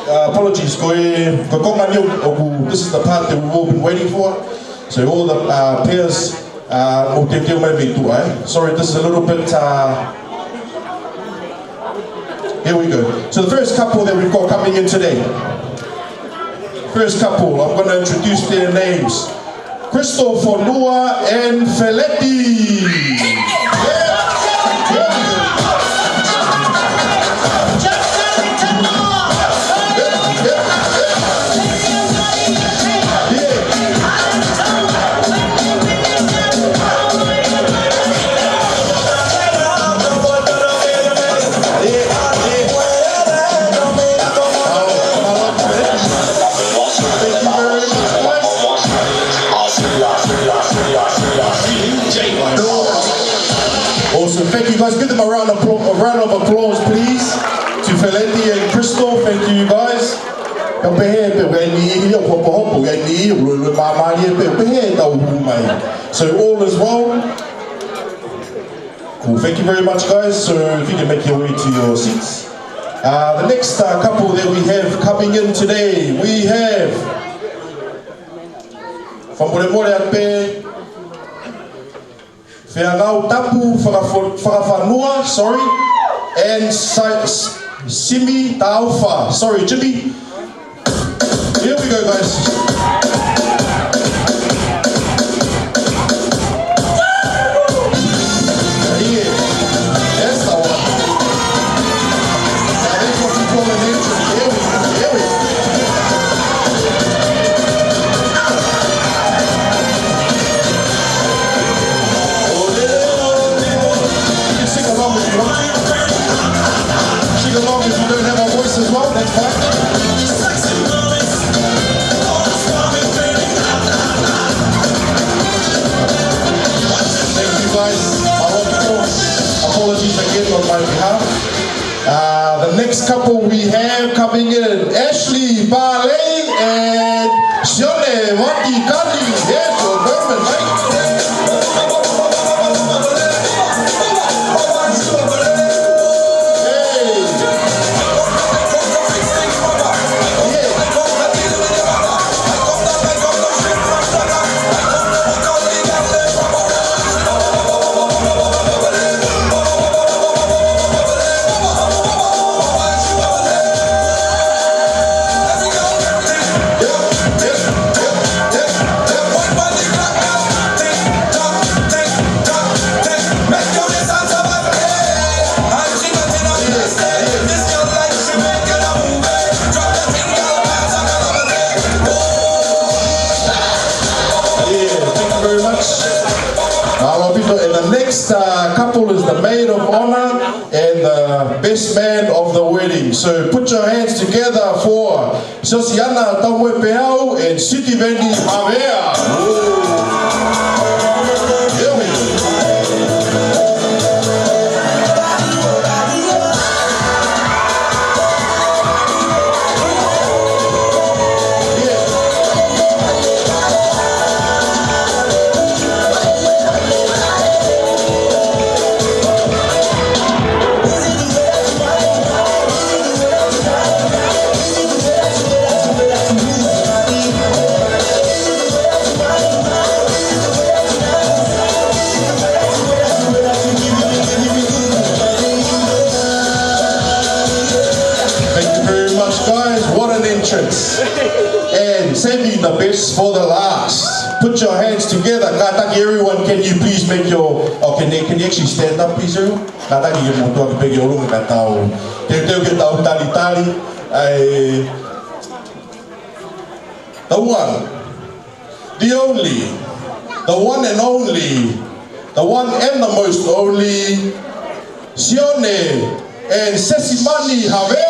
apologies. This is the part that we've all been waiting for. So all the pairs, sorry, this is a little bit. Here we go. So the first couple that we've got coming in today. First couple, I'm going to introduce their names. Christopher Noah and Famili. Awesome, thank you guys. Give them a round of applause, please, to Famili and Crystal. Thank you guys. So all is well. Cool, thank you very much guys. So if you can make your way to your seats. The next couple that we have coming in today, we have from Maumeatokoni, Whakawhanua, sorry, and Simi Taufa, sorry, Jimmy. Here we go, guys. Along if you don't have a voice as well, that's fine. Thank you guys. Apologies again on my behalf. The next couple we have coming in, Ashley Barley and Sione. Here's your government, right? And the next couple is the maid of honor and the best man of the wedding. So put your hands together for Sesimani and Sione Havea. Here we go. And saving the best for the last. Put your hands together. Everyone, can you please make your... Oh, can you actually stand up, please, everyone? The one, the only, the one and only, the one and the most only, Sione and Sesimani Havea.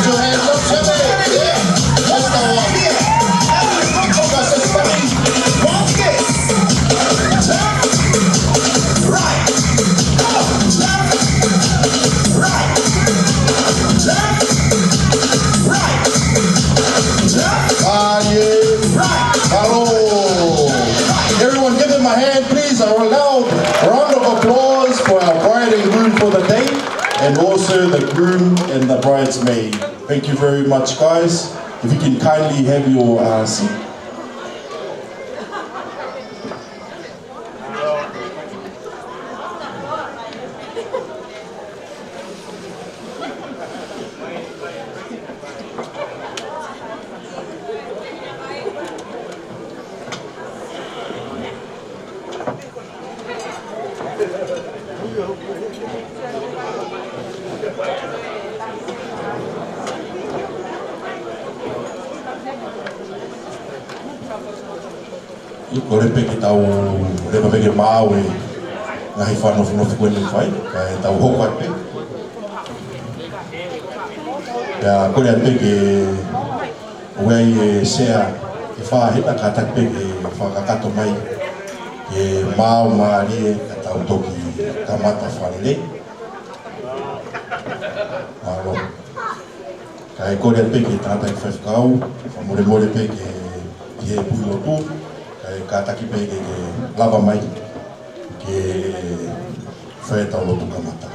Your hands up, also the groom and the bridesmaid. Thank you very much, guys. If you can kindly have your seat. Kore pe ki tau repa peke mau e ngahi whanofu koe whai, kai tau hoko ai pe. Pea kore ai peke uei e sea e whahita ka tak peke whakakato mai e mau maari e ka tau toki kamata whanile. Alo. Kai kore ai peke tātai whawhikau, whamore peke i e pui o tū. Ka taki peke ke lava mai ke whaetau lotu kamata.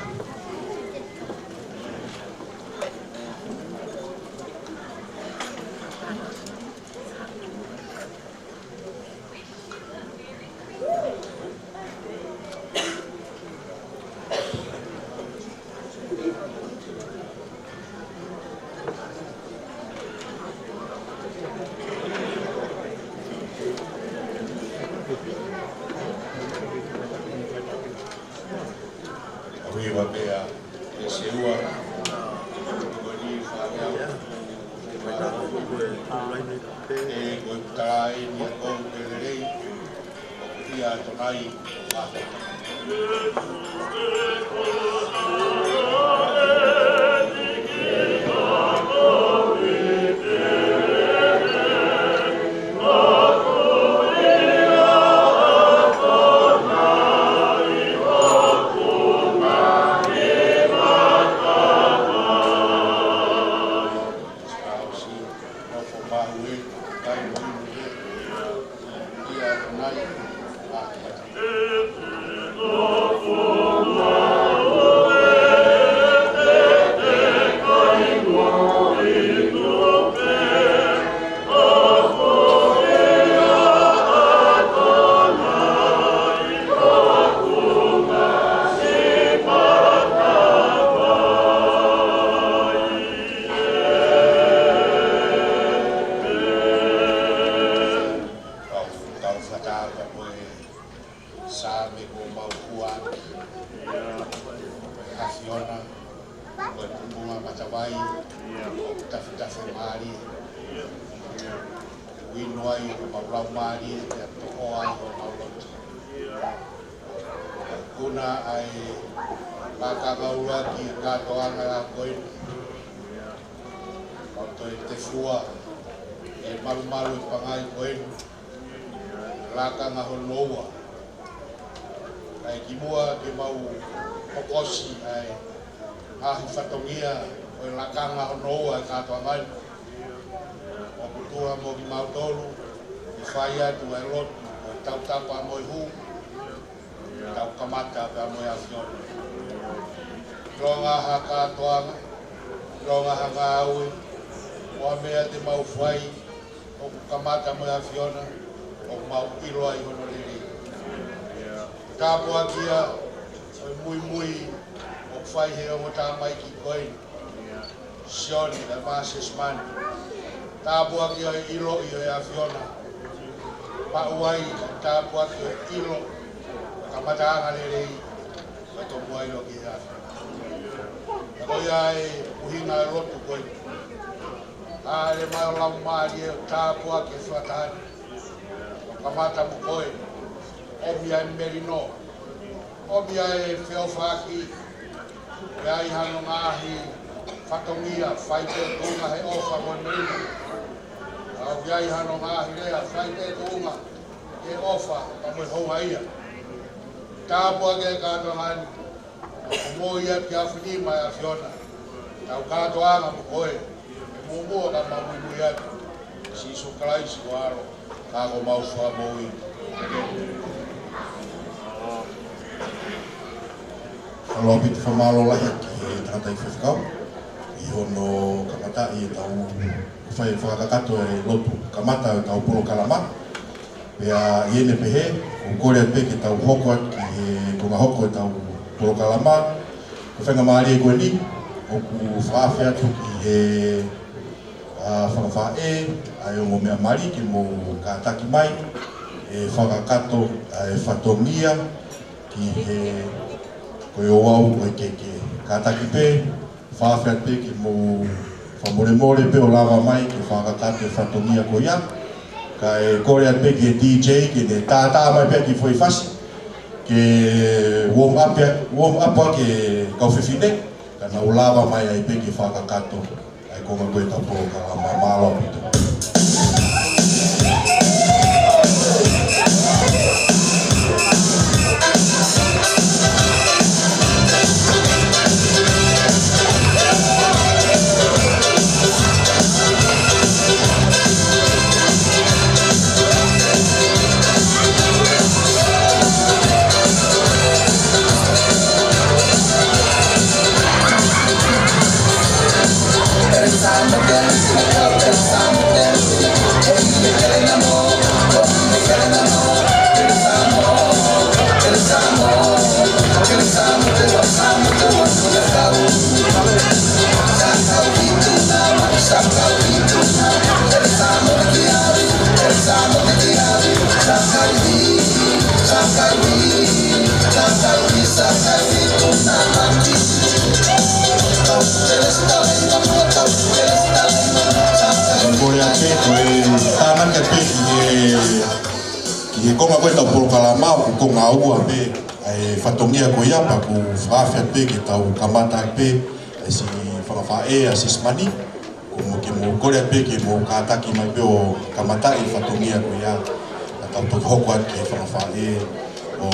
Sione, Sesimani. Tāpua ki o ilo i o e awhiona. Pauai, tāpua ki o ilo. Ka mataanga rei, ka tō mua ilo ki e awhiona. Koi ai uhinga e rotu koi. Āre mai o lau maari e tāpua ki e whatahani. Ka mata mu koi. Omi ai merino. Omi ai whiawhaki. E ai hano ngāhi. Whatongia, whaite tūnga he ofa mo merino. Au iai hano ngāhi rea, whaite tūnga he ofa ka mo honga ia. Tāpua ke kātua ngani, o mō ia ki a whinima e a whiona. Tau kātua anga mo koe, e mō mua ka ma mui mui atu. Si iso kalaisi o aro, kā ko mausua mō i. Alo piti whamalo lahi ki tangata I whewhikau. I hono kamata I tau whai whakakato e lotu kamata e tau polo kalama. Pea iene pehe, o kore at peke tau hoko at ki he konga hoko e tau polo kalama. Ko whenga maari e koe ni, o ku whaawhi atu ki he whakawha ai o mea mari ki mo kātaki mai, e whakakato e whatongia ki he koe o au o i keke kātaki pē, whaawhi atu pē ki mo whamore pē o lava mai ki whakakato e whatongia ko ia. Ka e kore atu pē ki he DJ ki ne tātā mai pē ki whoi whasi, ke warm up ke kauwhiwhine, ka na o lava mai ai pē ki whakakato. Konga koe tau pō ka mamalo pito. Ki he konga koe tau polo kalama o konga ua pe ai whatongia ko ia pa ku whaafia pe ki tau kamata pe ai si whakawhae a Sesimani ko mo ke mo kore pe ki mo kātaki mai pe o kamata i whatongia ko ia a tau toki hoko at ki whakawhae o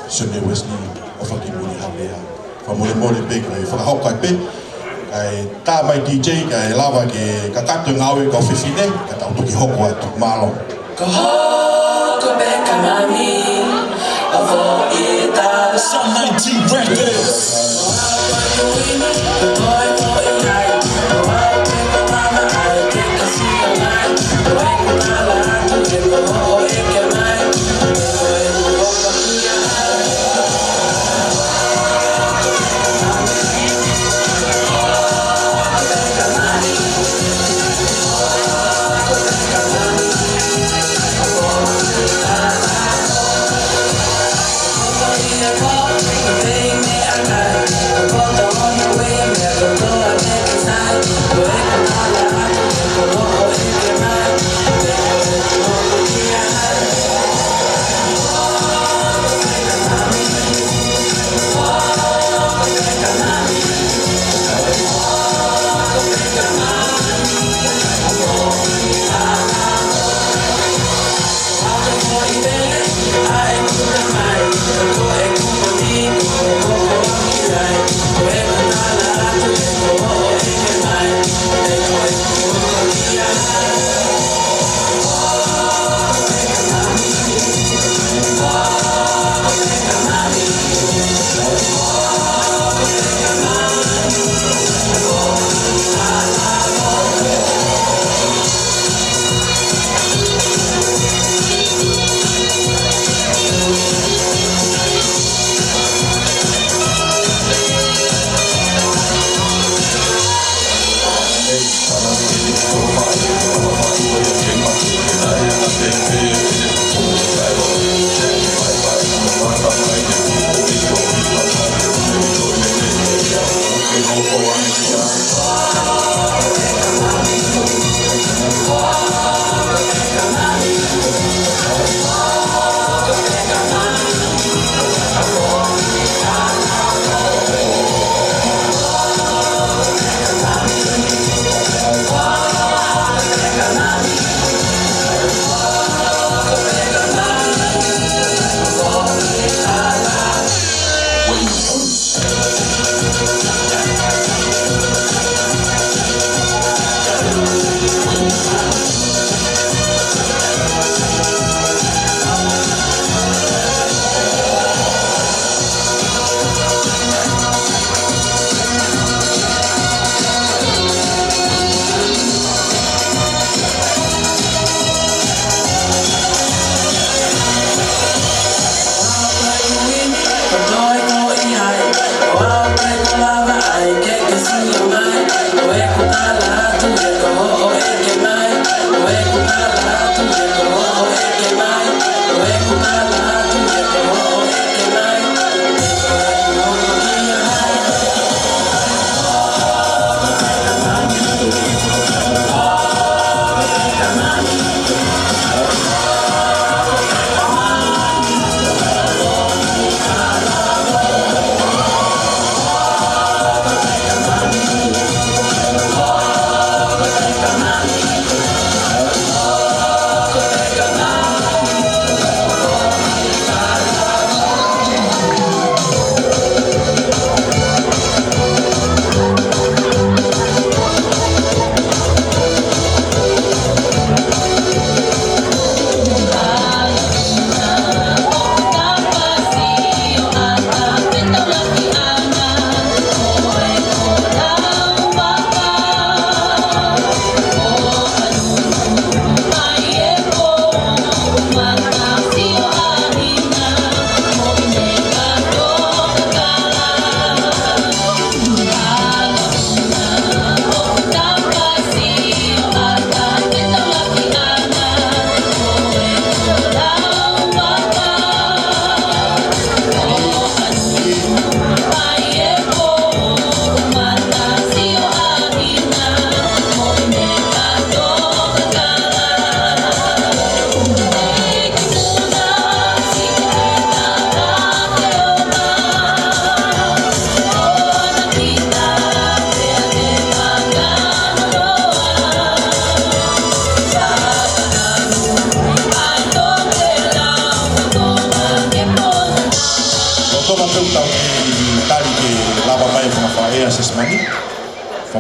Sione o whakimuni Havea whamore pe ki whakahoko at pe kai tā mai DJ kai lawa ke kakato ngawe ka whiwhine ka tau toki hoko atu malo. Go hoko beka mami Avo i ta Some 19 records The boy for a night Go out beka mama I take a see a line Go beka mama I do get go ho eke mai Go eko hoko kia Beka mami I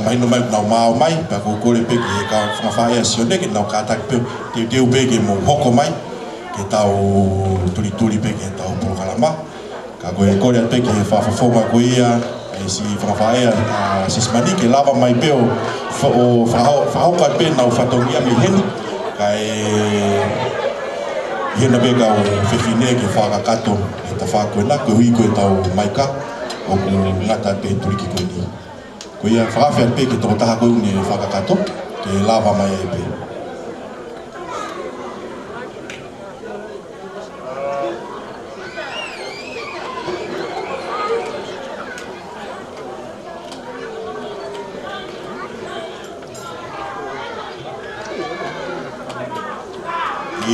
mahino mai nau mau mai pa ko kore pe ki ka whangawhae a Sione ke nau kātaki pe te teu pe ke mo hoko mai ke tau turi pe ke tau polokalama ka koe kore pe ke whawhawhonga ko ia e si whangawhae a Sesimani ke lava mai pe o whahauka pe nau whatongia me heni ka hena pe ka o whewhine ke whakakato e ta whakoena koe hui koe tau maika o ku ngata pe turiki koe ni ko ia whakawhea pe ke toko taha koe une whakakato ke lava mai e pe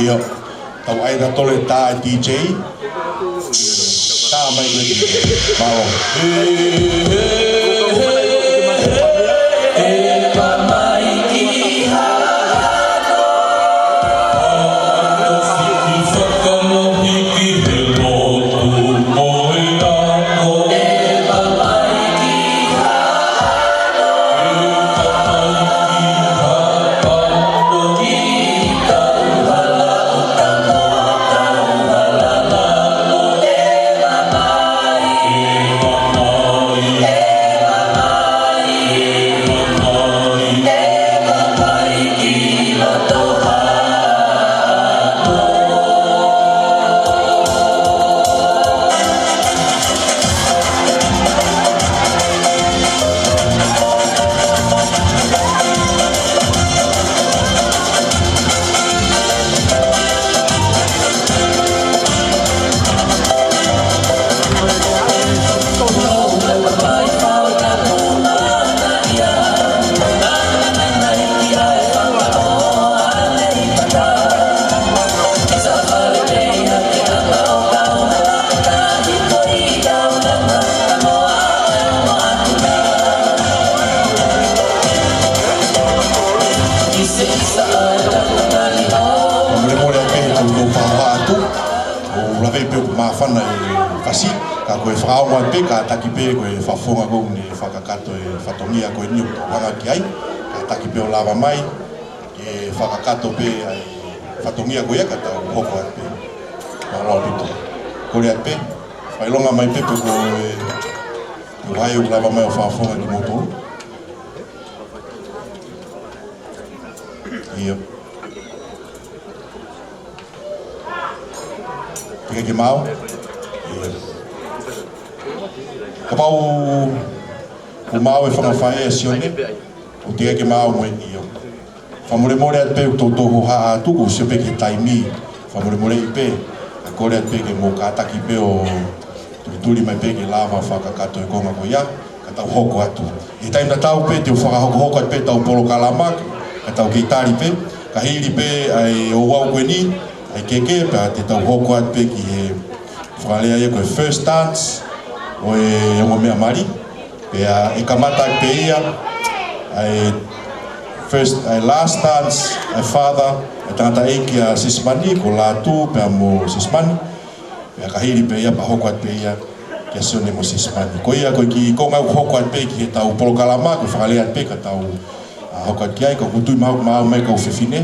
ia tau aira tole tā DJ tā mai koe DJ mao mafana e kasi ka koe whakaonga pe ka taki pe koe whafonga kou ne whakakato e whatongia koe niu wanga ki ai ka taki pe o lava mai ke whakakato pe ai whatongia koe ka tau hoko at pe wala pito kore at pe whailonga mai pe pe koe hai o lava mai o whafonga ki moto iyo Pika ke mau ka pau o mau e whangawhae a Sione o tika ke mau mo e nio whamuremore at pe o tōtoho haa tuku sio pe ke taimi whamuremore i pe a kore at pe ke mō kātaki pe o turi mai pe ke lava whakakato e konga ko ia ka tau hoko atu i taimna tau pe te o whakahoko hoko at pe tau polo kalama ka tau keitari pe ka hiri pe ai o wau koe ni ai keke pa te tau hoko at pe ki he whakalea ia koe first dance o e ongo mea mari pe e kamata pe ia ai first ai last dance ai father ai tangata eiki a Sesimani ko lātu pe mo Sesimani pe ka hiri pe ia pa hoko at pe ia ki a Sione mo Sesimani ko ia koe ki konga hoko at pe ki he tau polo kalama ko whakalea at pe ka tau hoko at ki ai ko kutui mau mai ka uwhewhine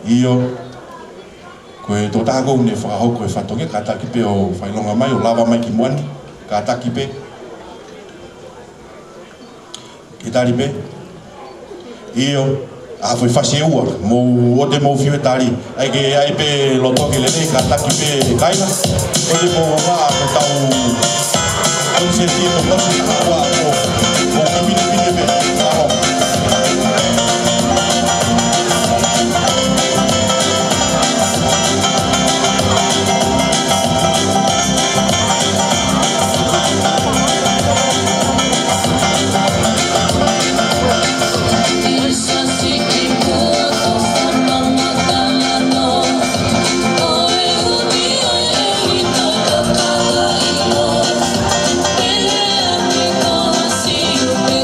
iyo koe tō taha kou ne whakahoko e whatonge ka taki pe o whailonga mai o lava mai ki muani ka taki pe ki tari pe iyo a foi whase ua mo o te mo whiwe tari ai ke ai pe lotoke lene ka taki pe kaina o te mo waa ko tau au se tito mosi ua o kimine pine pe aho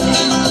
Thank you.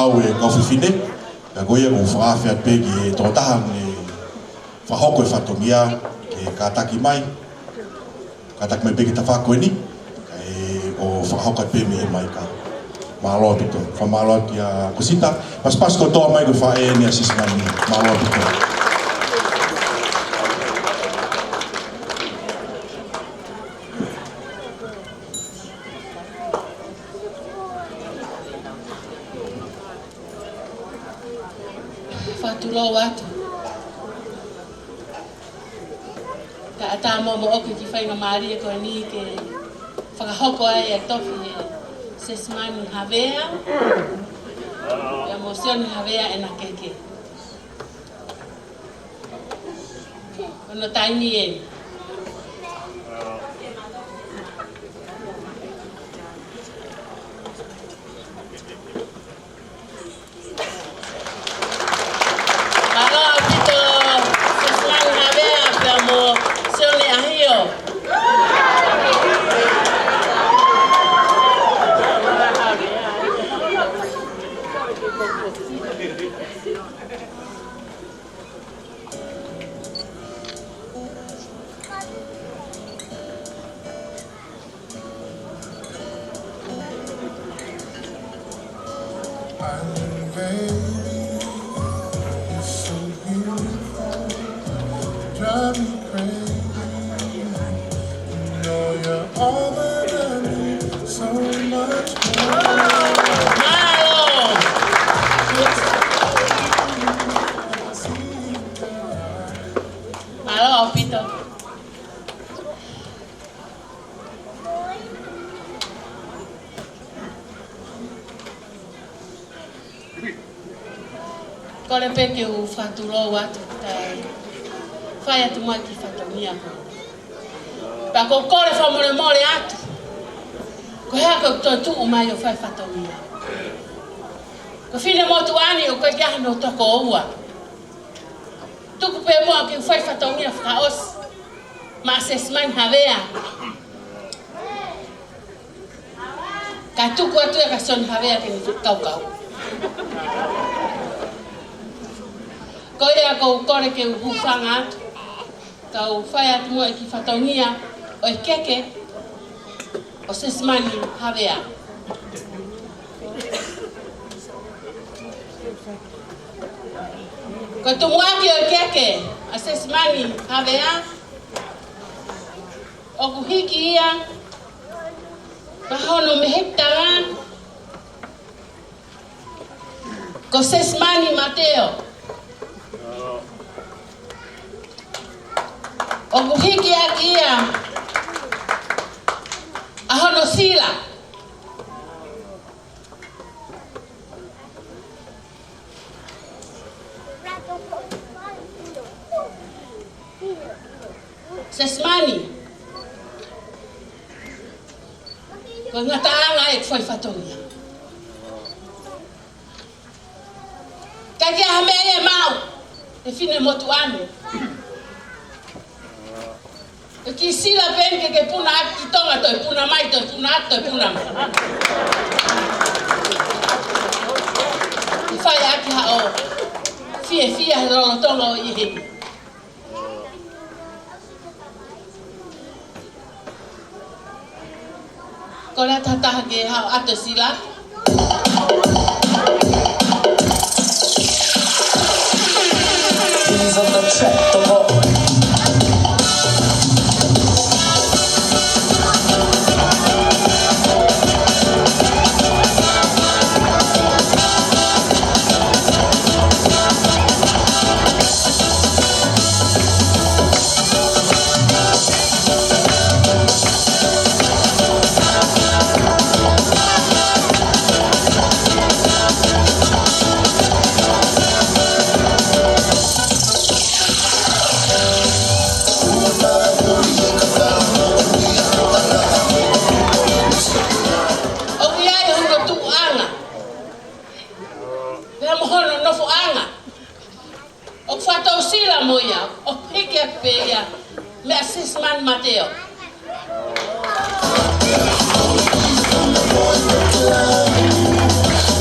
au e kofifine ka goia ko faafe pe ki totahan e fahoko e fatomia ke kataki mai pe ki tafako ni e o fahoko pe me mai ka malo pito fa malo ki a kusita pas ko to mai ko fa e ni Sesimani malo pito Fatulo watu ka ata mo o ki fai na Maria ko ni ke whakahoko ai e toki e Sesimani Havea e mo Sione Havea e na keke ono taini e Sione Ahio. Drive me crazy. You know you're all that I need, so much more. Malo, Pito. Kore peke u faturo watu tai. Fai atu mai ki fatomia ko. Pa ko kore fa more atu. Ko hea ko tu umai o fai fatomia. Ko fine motu ani o ko kia no toko ua. Tuku pe mo ki fai fatomia fa os. Ma Sesimani Havea. Ka tuku atu e ka son Havea ke ni kau. Ko ia ko kore ke u fanga atu. Kau fai atu mo ki fatomia o keke o Sesimani Havea. Ko tu muaki o keke a Sesimani Havea o kuhiki ia pahono mehetanga ko Sesimani Mateo o kuhiki ia ahono sila Sesimani ko ngataanga e foi fatongia kaki hamele mau e fine motuano e ki sila penke ke puna aki tonga to e puna mai to e puna ato e puna mai e fai aki hao fie rolo tonga o iheni ko la tataha ke hao ato sila He's on the track, the ball. Sesimani Mateo.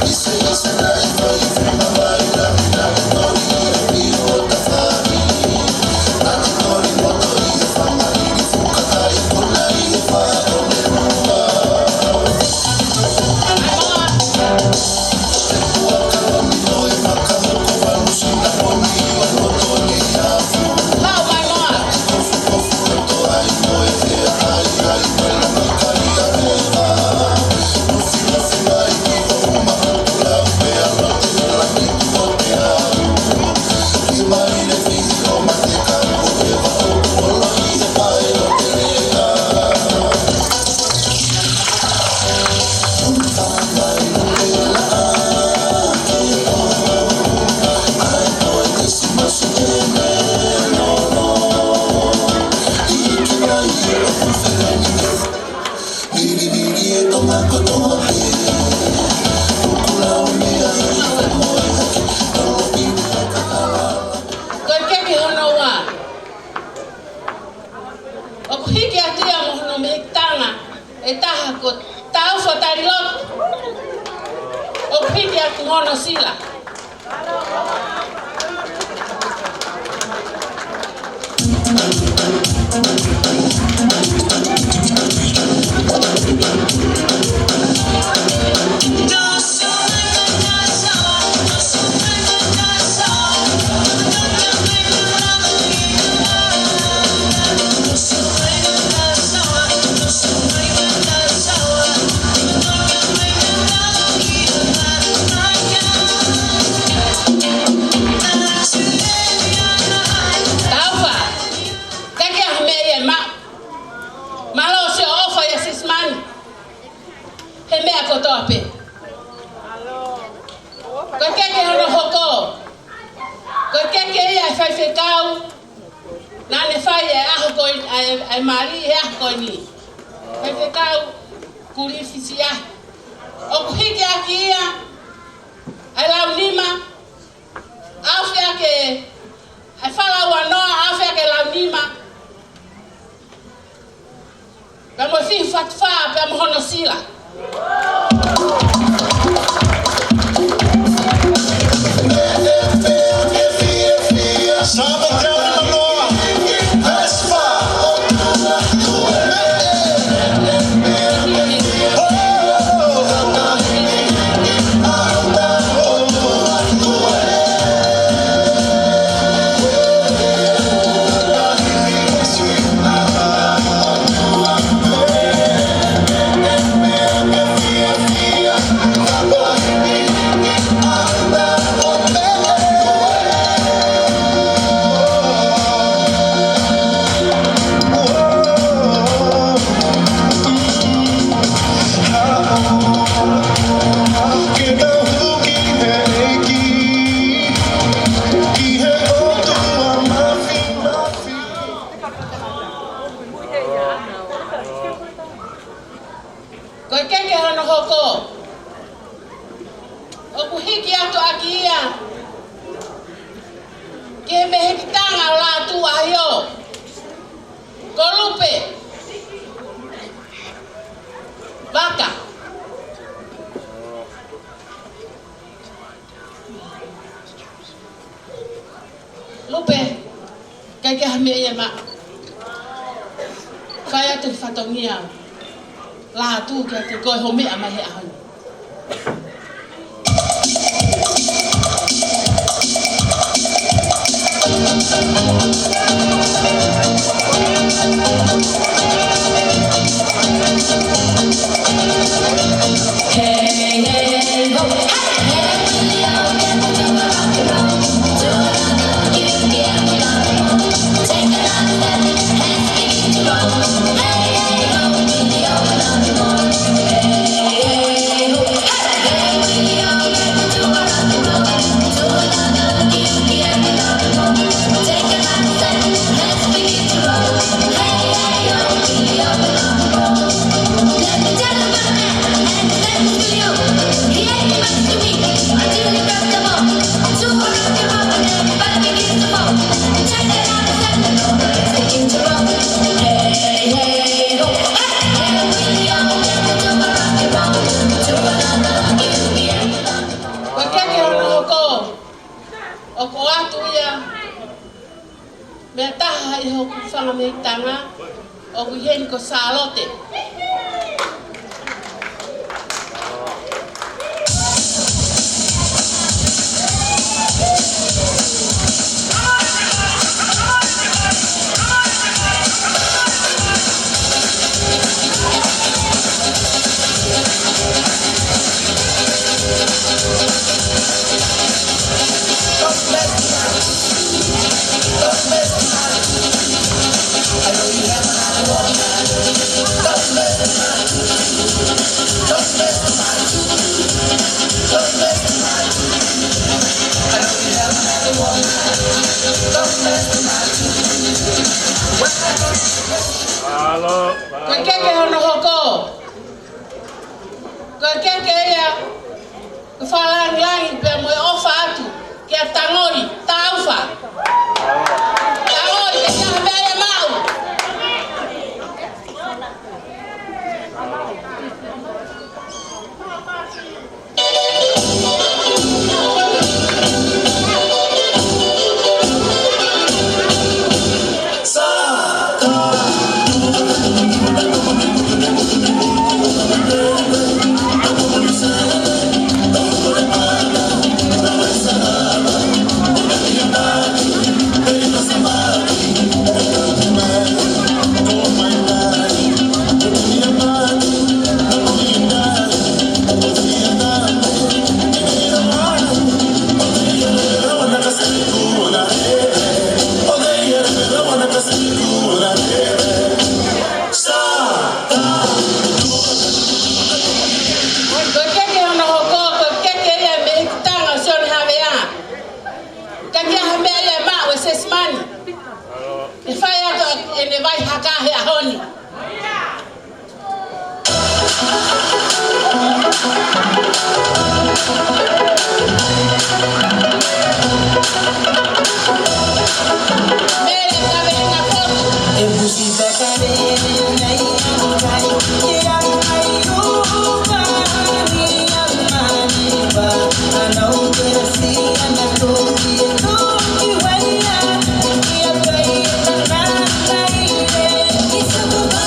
This is God bless. Koe keke hono hoko. Koe keke ia. Koe whalangi pe mo e ofa atu. Kia tangori, taufa. Tangori, ke kia Havea mau. Sesimani. E fai ato e ne vai hakahe ahoni. Mere kabe na foto. E busi bekare nei ai ya ai rupa ni amani ba anau tersi anato no iwaya ia kai na kai isa to ba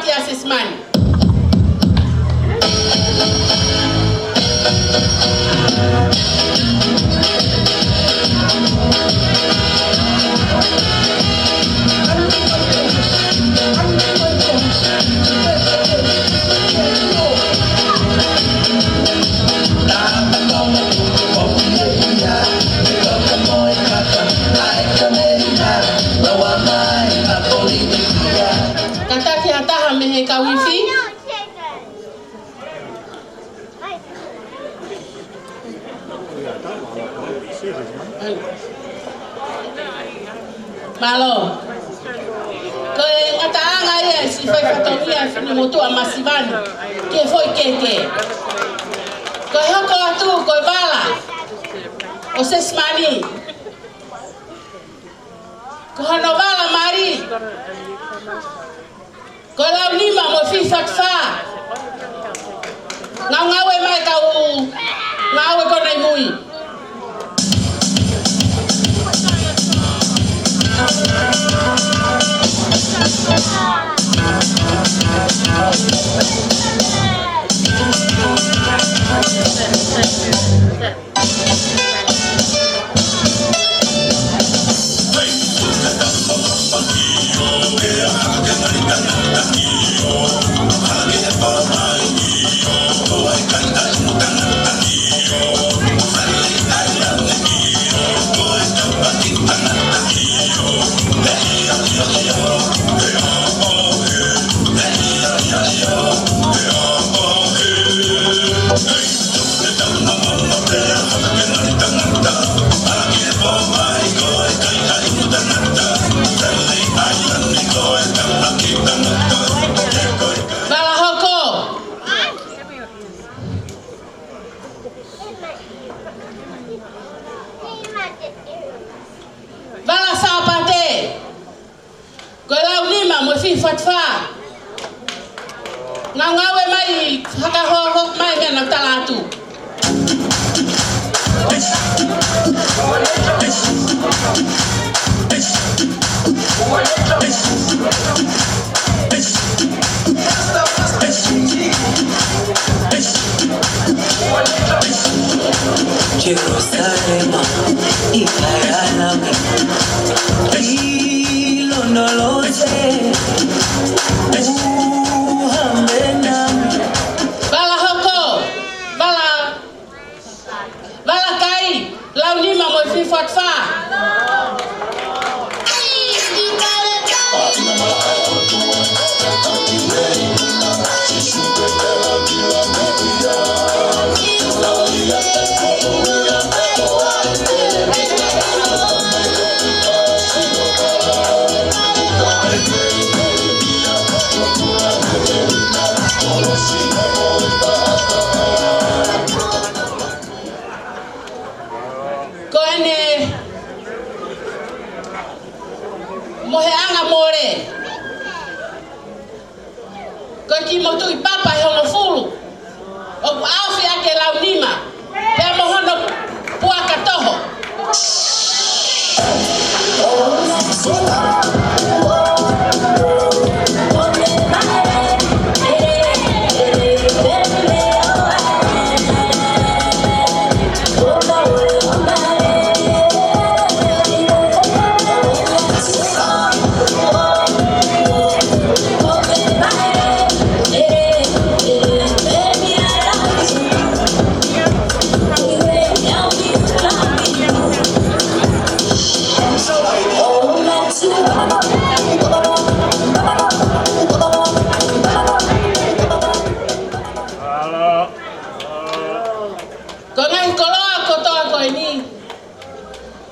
ki Sesimani. I Malo. Koe ngata anga ia si fai whatongia whini motua masivani. Ke foi keke. Koe hoko atu koe wala. O Sesimani. Ko hano wala mari. Koe lau nima mo fi fatfa. Ngau ngawe mai kau ngawe konai mui. Fatfa ngawe mai haka ho mai mena talatu Jerusalem ikayalami no lo sé. Bala hoko, bala kai, lau lima mo fi fatfa. Mohe anga more. Koe ki motu I papa he ono fulu. O afi ake lau nima. Pea mohono puaka toho.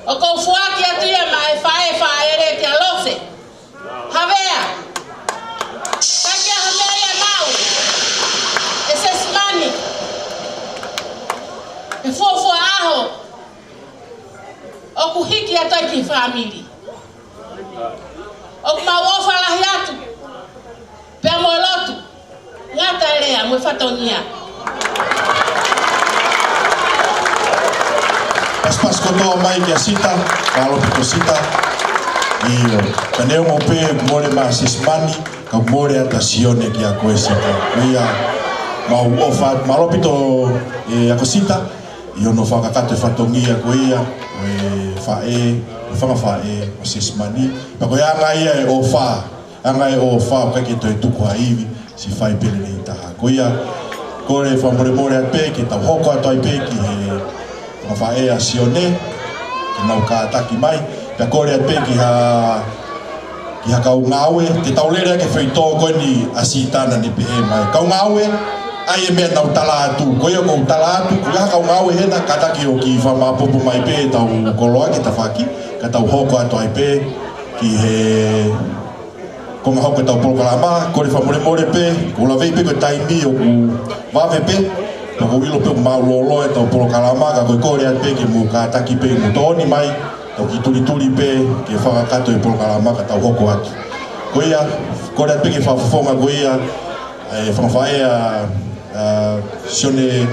O ko fuaki atia mai fae re kia lose. Havea. Kakia Havea mau. E Sesimani. E fofo Ahio. O kuhiki atai ki Famili. O mawofa lahiatu. Pea moelotu. Ngata elea mwe fatonia. Pas kotoa mai kia sita, kalau pito sita. Iyo, kaneo mope more ma Sesimani, ka more ata Sione kia koe sita. Ia mau ofa malopito ako sita, iyo no whakakate whatongia koe ia, whanga whae o Sesimani. Pako ia ngai e o wha, ngai o wha, kake toi tuku haiwi, si whai pere nei taha. Koe ia, kore whamore at peki, tau hoko atoi peki he, Havea a Sione, ki nau ka taki mai, pia kore at pe ki ha kau ngawe, te taulere ke whaitō koe ni asitana ni pehe mai. Kau ngawe, ai me na utalatu ko yo utalatu ko ka ngau hena kata ki o ki fa ma popo mai pe tau koloa ki tafaki ka tau hoko ato ai pe ki he ko ma hoko tau programa ko le fa more pe ko la vei pe ko tai mi o ku va ve pe ko wilo pe ma lo e tau programa ka ko rea pe ki mu ka taki pe mu toni mai tau ki tuli pe ki fa ka to e programa ka tau hoko ato ko ia ko rea pe ki fa fonga ko ia e fa Sione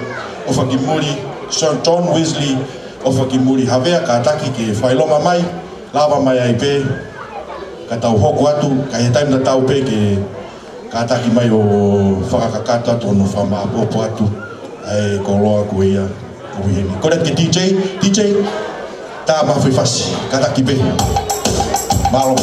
of Kimuri, Sir John Wesley of Kimuri, Havea, Kataki, ke Failoma Mai, Lava Mai Aipe, Katau Hoko Atu, Kayetam da Tau Pe, ke Kataki Mai o Fakakata, Tono Fama, Popo Atu, Ai Koloa Kuia, Kuihini. Koret ke DJ, Ta Mafi Fasi, Kataki Pe, Malo.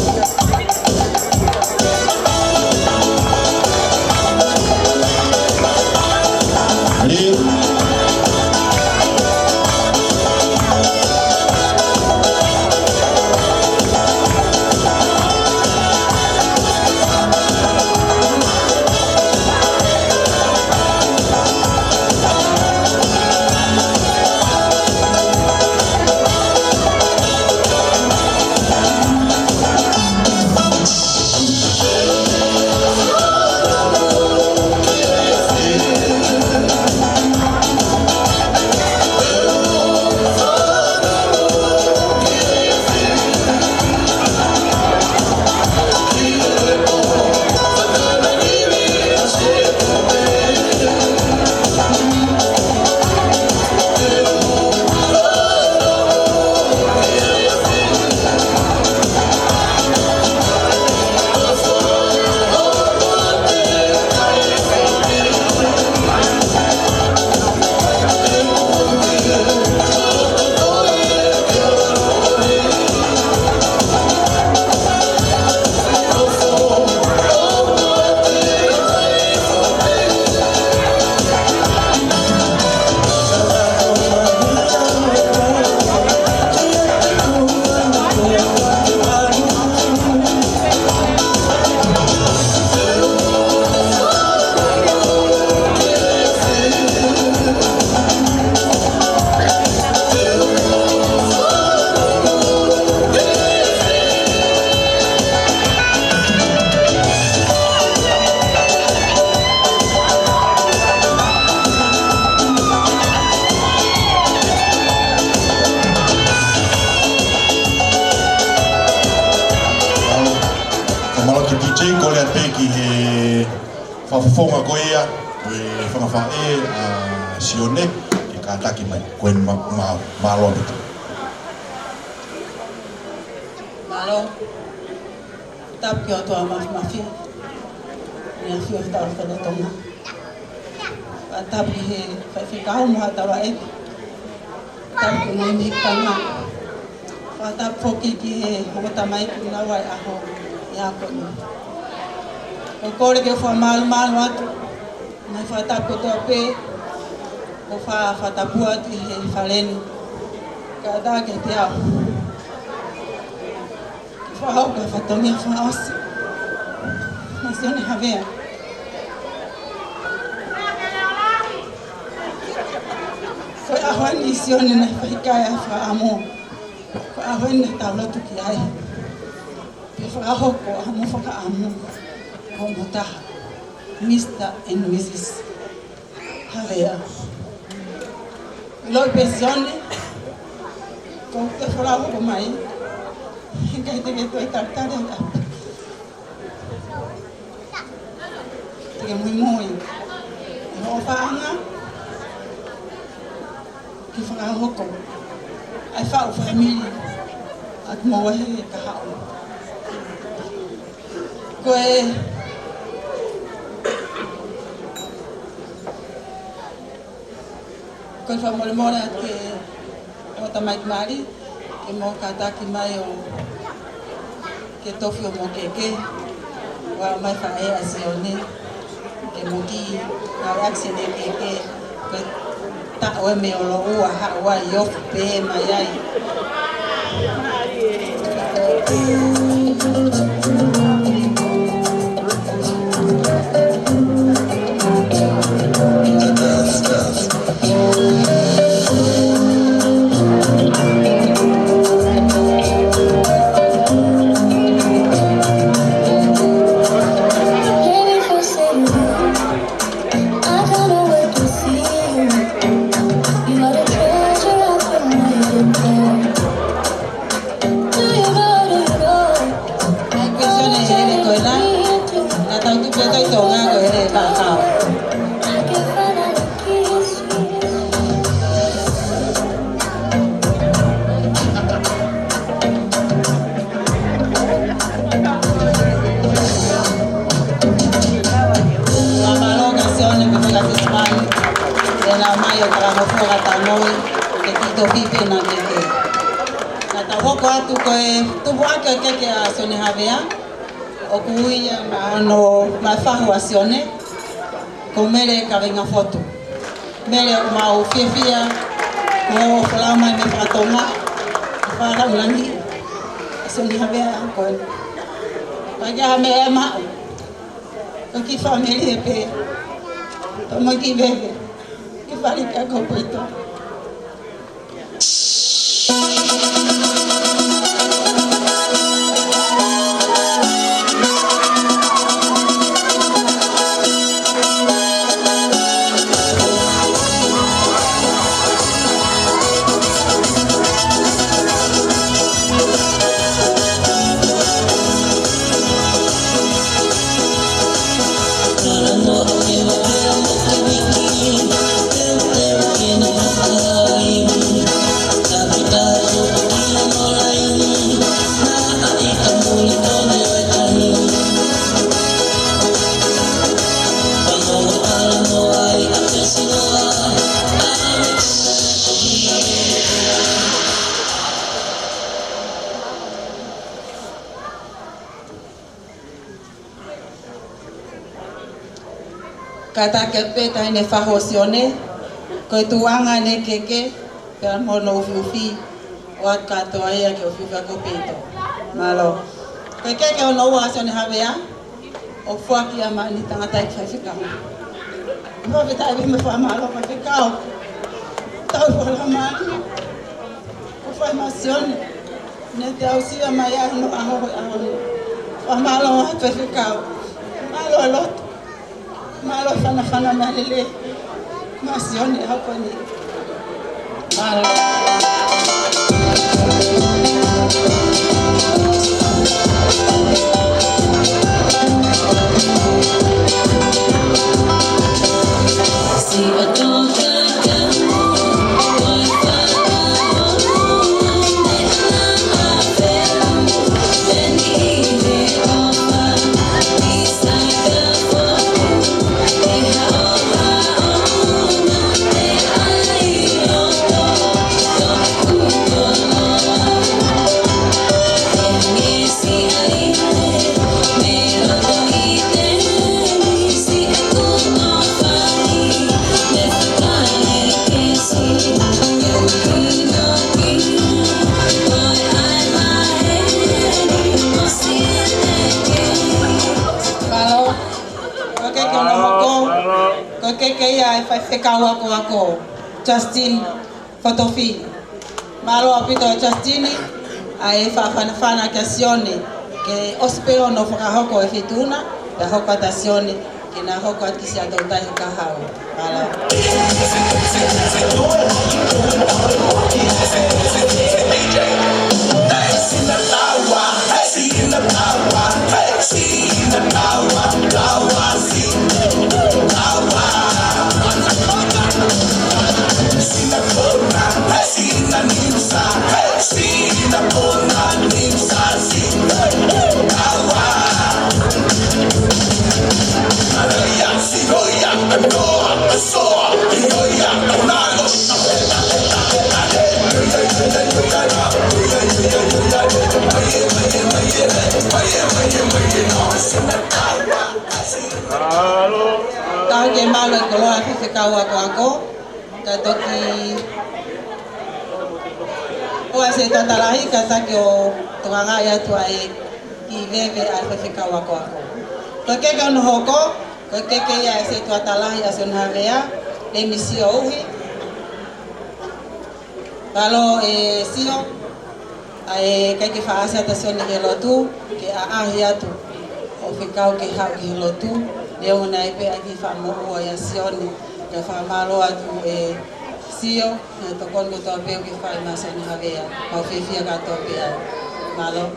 Fonga ko ia e whangawha a Sione ki ka taki mai koen malo bitu. Malo, tap ki o toa mafi, ni a whio tau whana tonga. A tap ki he whaiwhikau maha taura e, tap ki ngoi mihikanga. A tap whoki ki he hongota mai ki nawai aho i a konu. O kore ke wha malu atu, mai wha tapu toa pe, o wha tapua atu he whaleni, ka tā ke te au. Ki wha hau ka whatongia wha osi, ma Sione Havea. Koe ahoani Sione na whaikai a wha amo, koe ahoani na taulatu ki ai. Ke wha ahoko amo whaka amo. Motaha, Mr. and Mrs. Havea. Loi pe Sione, ko te wharahu ko mai, kai te ke toi tartare a. Te ke mui. E ho whaanga, ki wharahu ko. Ai whau Famili, at mawahe e ka hao. Koe, koe wha mole ke o tamai mari, ke mo ka taki mai o ke tofi o mo keke, wa mai wha e a Sione, ke mo ki a reaction e keke, ke ta oe me o lo ua ha ua i ofu pe mai ai. hoko atu koe tupu ake keke a Sione Havea. O kuia no mai whahu a Sione. Ko mere ka ringa fotu. Mere o mau whiawhia. Ko whalau mai me whakatonga. Whalau langi. A Sione Havea koe. Pagia me e mau. Ko ki Famili e pe. Toma ki bebe. Ki wharika ko poito. Kata kepe tai ne whaho Sione, koe tuanga ne keke, pera mono uwhiwhi, o at katoa ea ke uwhiwhi ako pito. Malo. Koe keke o noua Sione Havea, o whuaki a mani tangatai ki whaiwhikau. Mwawe tai me whamalo whaiwhikau. Tau whala mani. O whai ma Sione, ne te au sia mai no aho ahoni. Whamalo o whaiwhikau. Malo a loto. Malo whanawhana malele. Ma Sione hako ni. Malo. Whaikaua ko ako, Justin Fotofi. Malo apito Justini, ai whawhanawhana kia Sione, ke ospeo no whakahoko e whituna, e hoko ata Sione, ke na hoko at kisi ato tai hoka hau. Malo. Tau ke malo e koloa whewhikaua ko ako, ka toki oa se tatarahi ka take o tonganga ia tua e ki vewe a whewhikaua ko ako. Ko keke ono hoko, ko keke ia e se tatarahi a Sione Havea, le misio uhi. Kalo e sio, a e keke whaase ata Sione ke lotu, ke a ahi atu. O whikau ke hau ke lotu, leo na ipe aki whamohua ia Sione, ke whamalo atu e sio, na tokon ko toa peo ke whai ma Sione Havea, mau whiwhia ka toa pea. Malo.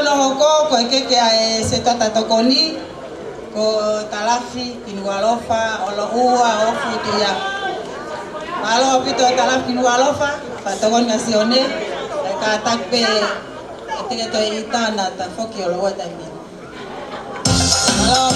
ono hoko ko keke ai se Maumeatokoni ko talafi kinualofa olo ua ofu dia. Malo pito talafi kinualofa Patokoni ka Sione ka takpe ete to itana ta foki olo wata mi. Malo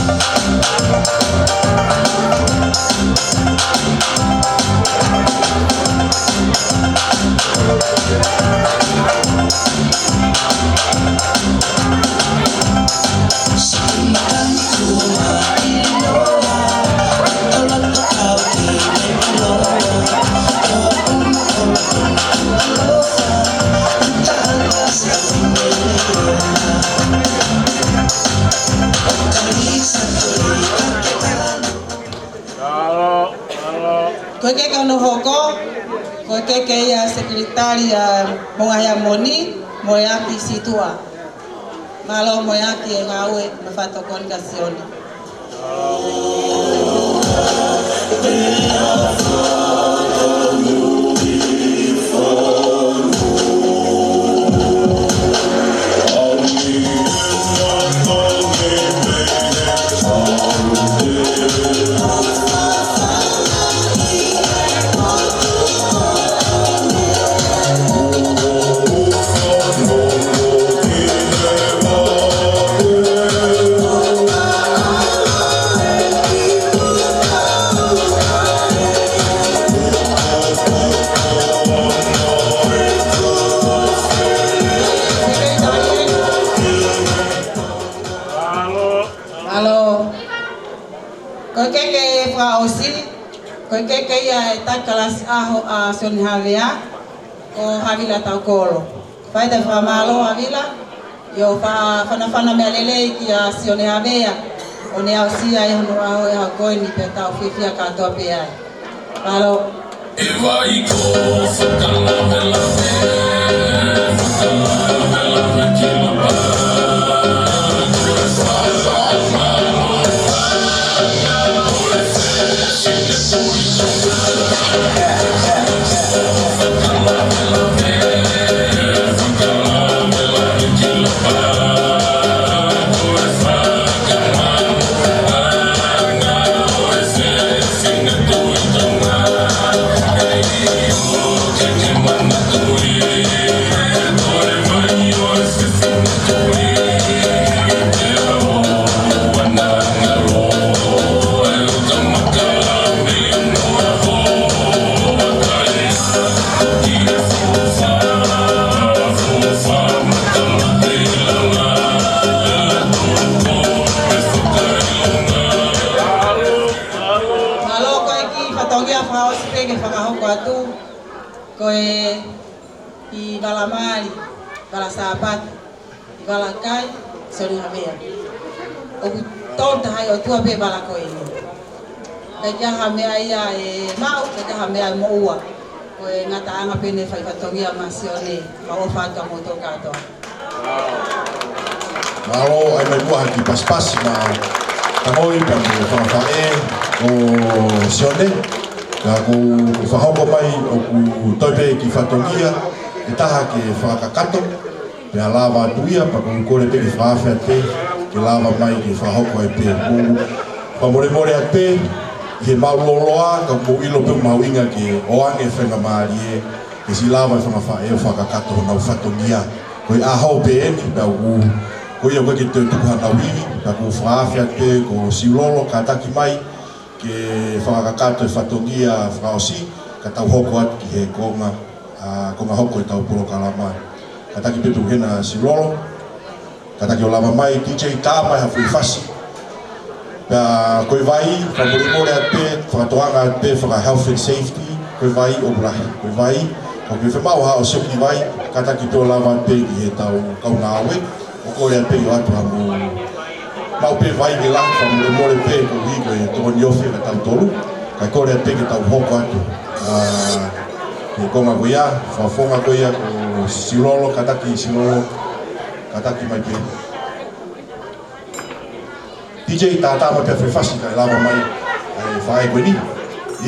Koke kono hoko, koke ya sekretari ya Maumeatokoni, moyaki situa. Malo moyaki ngawe Maumeatokoni ka Sione. Koke ya takalas Ahio Sione Havea o Havila taukolo. Faida fa malo Havila yo fa fana melele ki a Sione Havea o ne ausia e no a koini pe tau fifia ka to pe ai. Malo Vai ko fakala mela koe I balamari, balasabat, balakai, Sione Havea. O tonta hai o tua be balakoe. Ka hamea ia e mau, ka hamea moua. Koe ngata anga pene fai fatongia ma Sione, ma o faka moto kato. Malo ai mai buah ki pas-pas ma tamoi pa mo whawhae o Sione. Ka ku whahoko mai o ku toipe ki whatongia e taha ke whakakato pe a lava tuia pa ku kore pe ki whawhea te ke lava mai ki whahoko e pe ku whamore a pe ke mauloloa ka ku ilo pe mauinga ke oange whenga maari e ke si lava e whangawhae o whakakato na whatongia koe ahau pe eni pe au ko ia koe ki te tukuha na wiri ka ku whawhea te ko siulolo ka taki mai ke whakakato e whatongia whakaosi ka tau hoko atu ki he konga hoko e tau puro kalama ka taki petu hena silolo ka taki o lava mai DJ tāmai hawhi whasi pia koe vai whamurimore ate whakatoanga ate whaka health and safety koe vai o burahi koe vai ka koe whamau hao soki vai ka taki pio lava ate ki he tau kaungawe o koe ate o atu hamu mau pe vai ke lang whamurimore pe ko hiko e tokoni ofi ka tau tolu ka kore ate ki tau hoko atu ke konga koia, whafonga koia ko silolo, kataki silolo, kataki mai pe. DJ tata ma pe whewhasi kai lava mai, whae koe ni.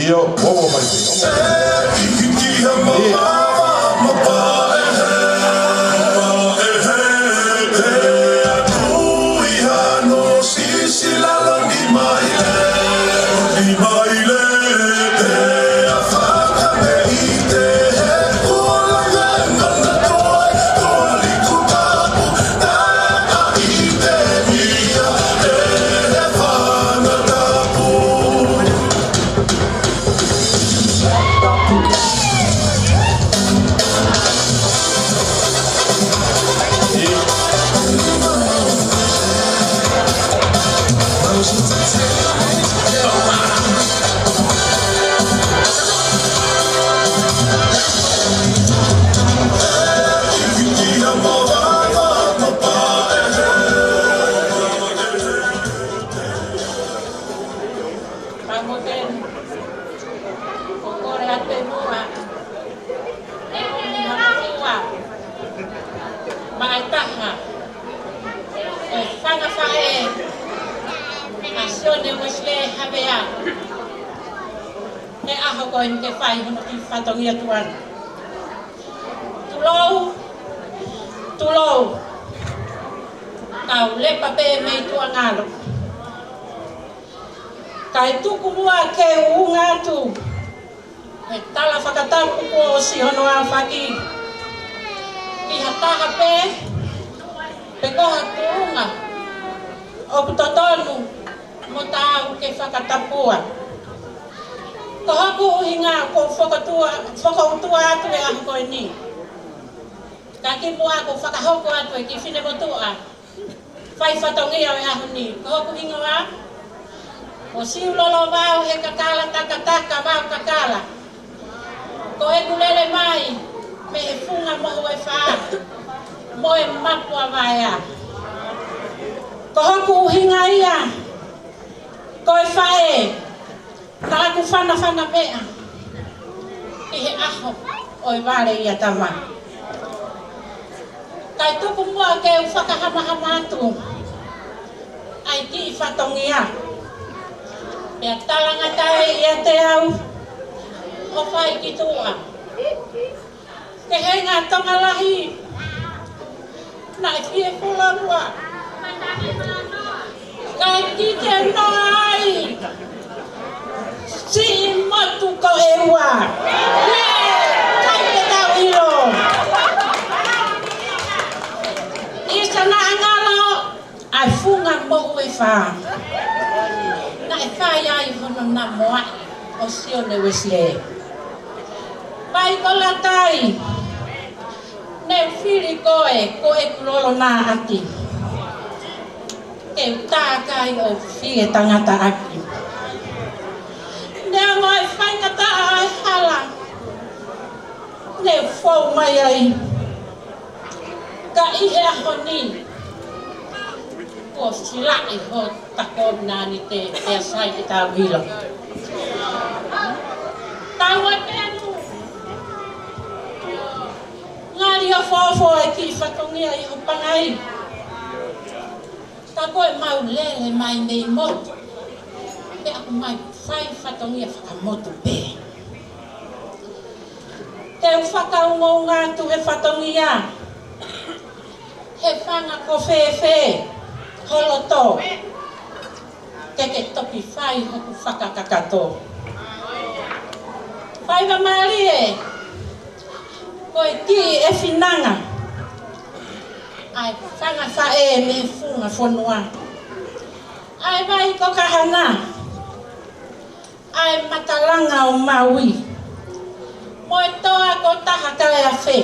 Io, omo mai pe, omo mai pe. moten. Kokore ate mua. Ni hatua. Maitaha. Fanga fae. Sione Wesley Havea. Ahio koin ke fai hono ki fatongia tuan. Tulou. Kau lepa pe mei tuangalo. Kai tuku mua ke unga tu. Tala whakatapu ko si hono a whaki. Ki hataha pe koha kuunga. O kutotonu mo tau ke whakatapua. Ko haku uhinga ko whakautua atu e ahu koe ni. Ka ki mua ko whakahoko atu e ki whine motua. Whai whatongia e ahu ni. Ko haku hinga wa. O siulolo wau he kakala taka wau kakala. Ko e kulele mai. Me he funga mohu e whaa. Mo e mapua waia. Ko haku uhinga ia. Ko e whae. Nā ku whana mea. I he aho o i wāre ia tama. Kai tuku mua ke u whakahamahama atu. Ai ki I whatongia. Pea talanga tae ia te au. O whai ki tua. Ke he ngā tonga lahi. Nā I fie pularua. Kai ki te noa ai. Si motu ko ewa. Kai te tau ilo. Isa na angalo. Ai funga mohu e wha. Na e whai ai hono na moai. O Sione Wesley. Pai ko latai. Ne whiri koe. Ko e kulolo nā ati. Ke utakai o whie tangata aki. Nea ngoi whaingata ai hala. Ne whau mai ai. Ka ihe aho ni. Ko silai ho tako nani te asai ki tā wilo. Taua tēnu. Ngāri o whawho e ki whatongia I ho pangai. Ka koe mau lele mai nei motu. Te aku mai whai whatongia whakamotu pē. Te whakaungo ngātu he whatongia. He whanga ko whewhe. Holoto. Ke topi whai hoku whakakakato. Whai wa maari e. Koe ki e whinanga. Ai whanga whae me whunga whonua. Ai vai ko kahana. Ai matalanga o Maui. Moe toa ko taha kai a whe.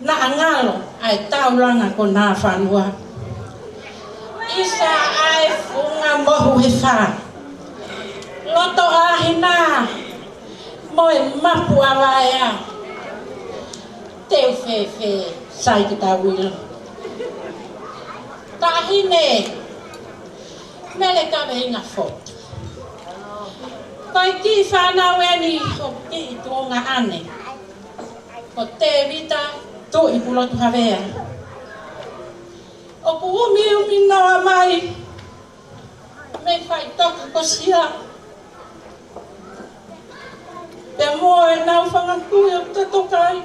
Na angalo ai taulanga ko nā whanua. Isa ai funga mohu he wha. Loto ahina. Moe mapu awaea. Teu whewhe sai ki tā wilo. Tahine. Mele ka vehinga whotu. Koi ki whanau eni ho ki I tuonga ane. Ko te vita tu I pulotu Havea. O ku umi noa mai. Me whai toka ko sia. Pe moe nau whangakui o te tokai.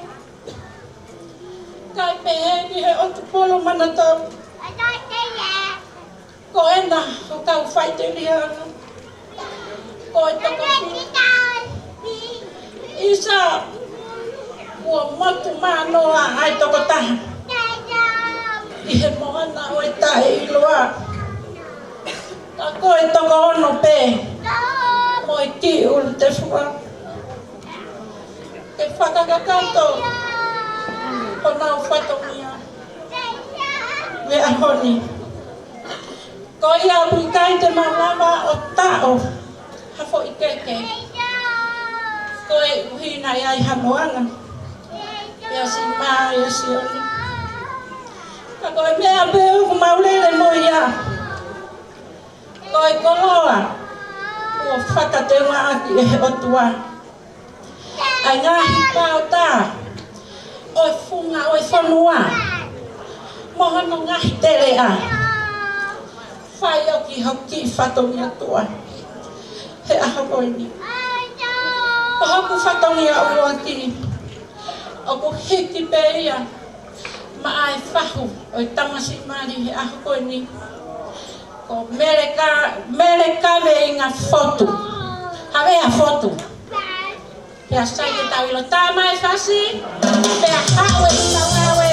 Kai peheni he o te polo manatau. Ko ena o kau whai te riana. Ko e toko Isa. Ua motu manoa ai toko taha. I he mohana o e tahe iloa. Ka koe toko ono pē. Mo e ki ulu te whua. Ke whakakakato. Ko nau whatongia. Wea honi. Ko ia ui kai te malama o tao. Hafo I keke. Ko e uhina I ai hamoanga. Pea si maa ia Sione. Ka koe mea pēu ku maulele mo ia. Koe koloa. whakatenga aki e o tua. Ai ngahi pao tā, oi funga, oi whanua. Mohono ngahi tere a. Whai o ki hoki whatongia tua. He aha koini. O hoku whatongia ua ki. O ku hiki pe ia. Ma ai whahu oi Sesimani he aha koini. Ko mereka veinga foto. Havea foto. Pea sai e tau ilo tā mai whasi. Pea hau e tau ngawe.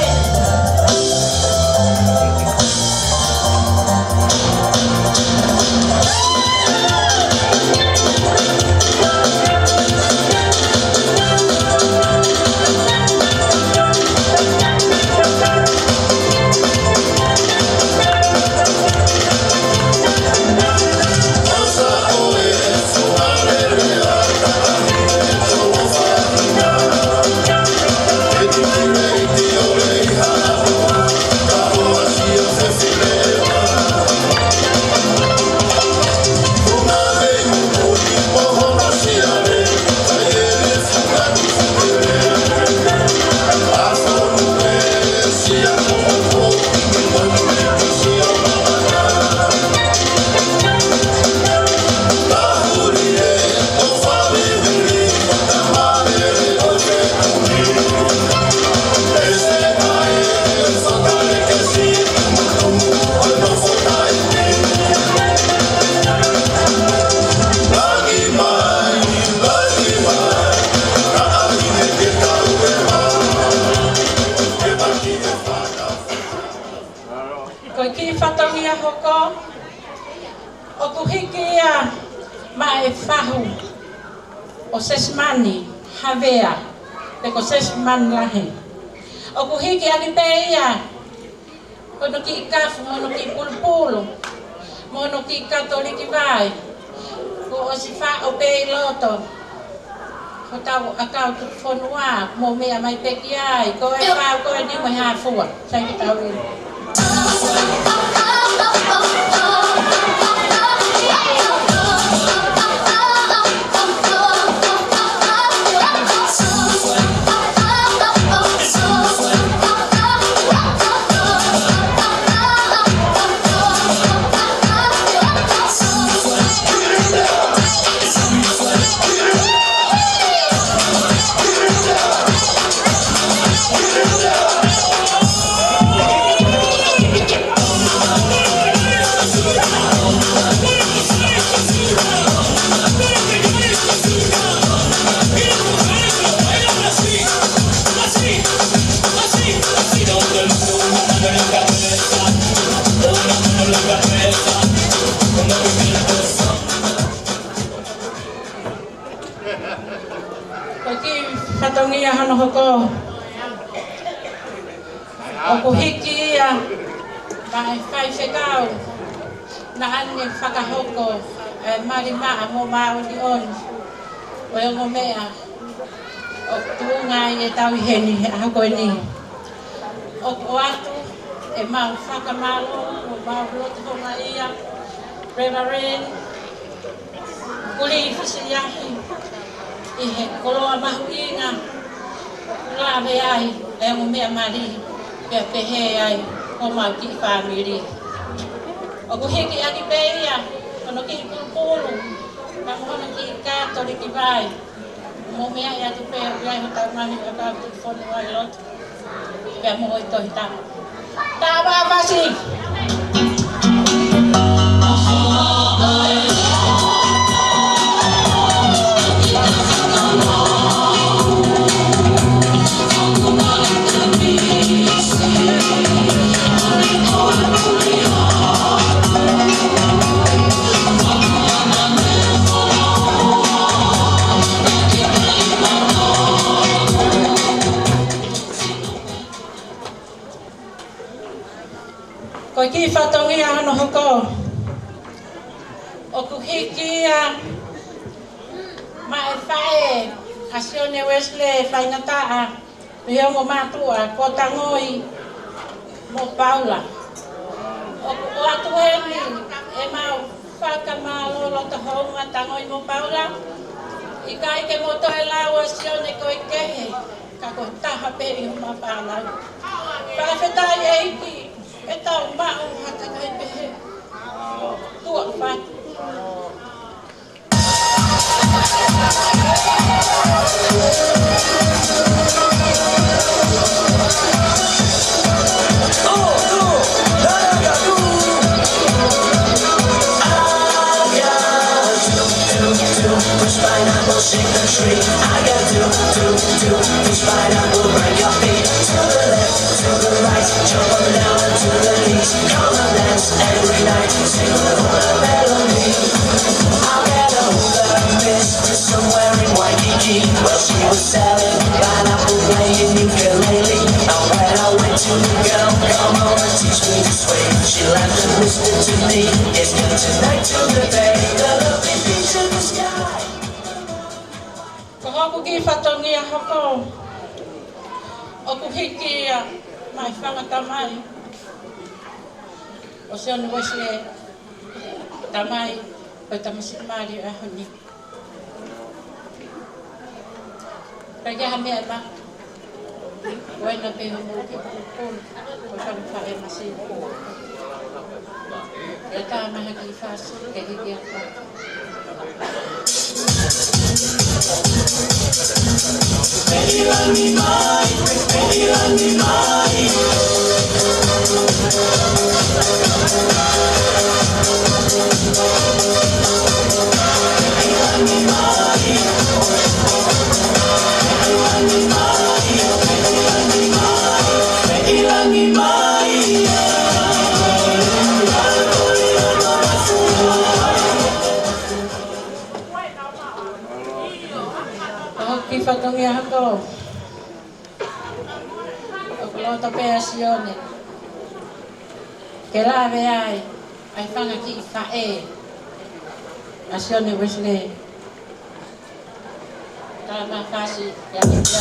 O Sesimani, Havea, teko Sesimani lahe. O kuhiki aki peia, kono ki kafu, mono ki pulpulu, mono ki katoliki vai, ko o si wha o pei loto, ko tau akau tu whanua, mo mea mai peki ai, ko e whao, ko e ni mai hafua, sai ki tau iri. Fatongia hano hoko. O kuhiki ia mai whai whekau na ane whakahoko marimaa mo mao ni on. O yongo mea o tuungai e tau heni hako ni. O atu e mau whakamalo o mau loto honga ia. Reverend kuli fisiahi. Ihe koloa mahu inga lawe ai e mo mea mari pe pehe ai o mau ki Famili o kuhiki aki peia ono ki pulpulu ma mohono ki katoliki vai mo mea ia tu pe ai ho tau mani a kau tu fonu ai lot pe mo oi tohi ta wa vasi Ko ki whatongia hano hoko. O kuhikia mai whae a Sione Wesley whaingataa Riongo matua ko tangoi mo Paula. O atu heni e mau whakamalo ta honga tangoi mo paula. Ikai ke moto e lawa Sione ko ikehe. Ka ko taha pe i huma paula. Whakawhetai e iki. E tau mau hatakai pehe. Tua whak. Shake the tree. I got do. Push pineapple, break your feet. To the left, to the right, jump up and down and to the knees. Come and dance every night, sing the hula melody. I met a hula mistress somewhere in Waikiki. Well, she was selling pineapple, playing ukulele. And when I went to the girl, come on and teach me to sway. She laughed and whispered to me, it's good tonight to the bay. The lovely beach in the sky. Ko ki whatongia hoko. O ku hiki mai whangata mai. O Sione Wesley tamai o tamasimari a honi. Pagya hamea ma. Wena pe homo ki pukul. O whae masi. E tā maha ki whasi ke hiki apa. Baby, let me mine. Baby, let me mine. Baby, let me mine. Baby, let me mine. Ki whatongia hako. O kulota pea Sione. Ke lawe ai. Ai whanga ki whae. A Sione Wesley. Tā mā whasi. Ia ki pia.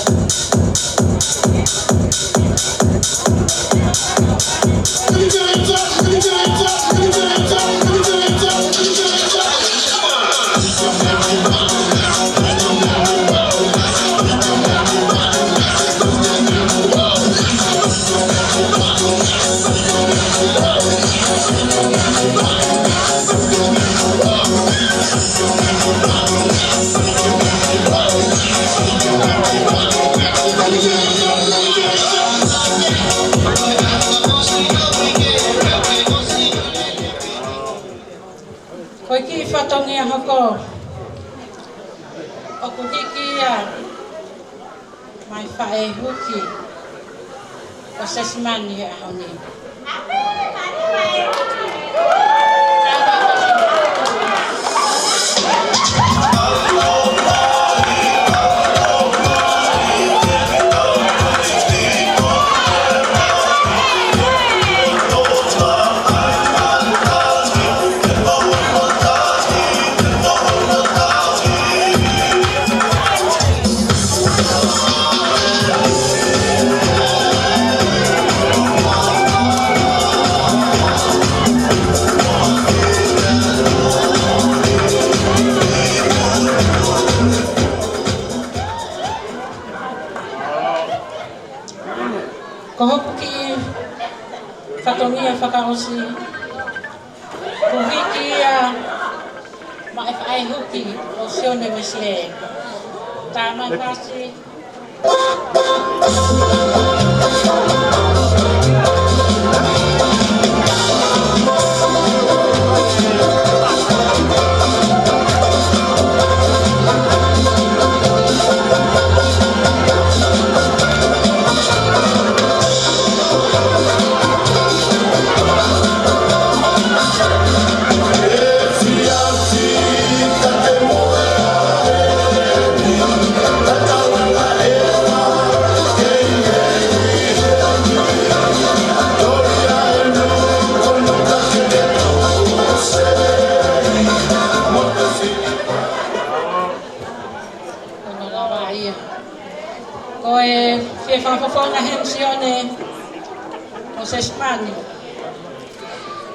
Koe ki whatongia hoko. O ku hiki mai whae huki. O Sesimani he ahoni. Ko hoku ki whatongia whakaosi. Ko hiki mai whae huki o Sione Wesley. Tā mai whasi. Whakawhonga hem Sione o Sesimani.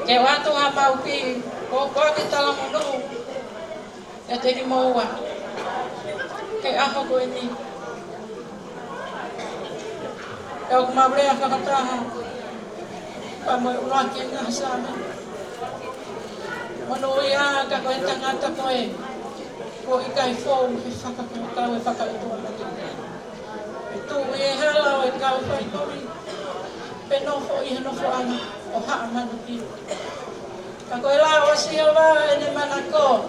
Ke watu ha maupi Ko kita la mono. Ya te ki moa. Ke aho ko ni. Ya ko mabre aka kata. Pa mo ula ki na sana. Mono ya ka ko tangata ko e. Ko ikai fo me faka ko ka we faka to na. Tu e hala e ka fai ko ni. Peno fo I no fo ana. O ha manu ki. Ako ela o siwa ene manako.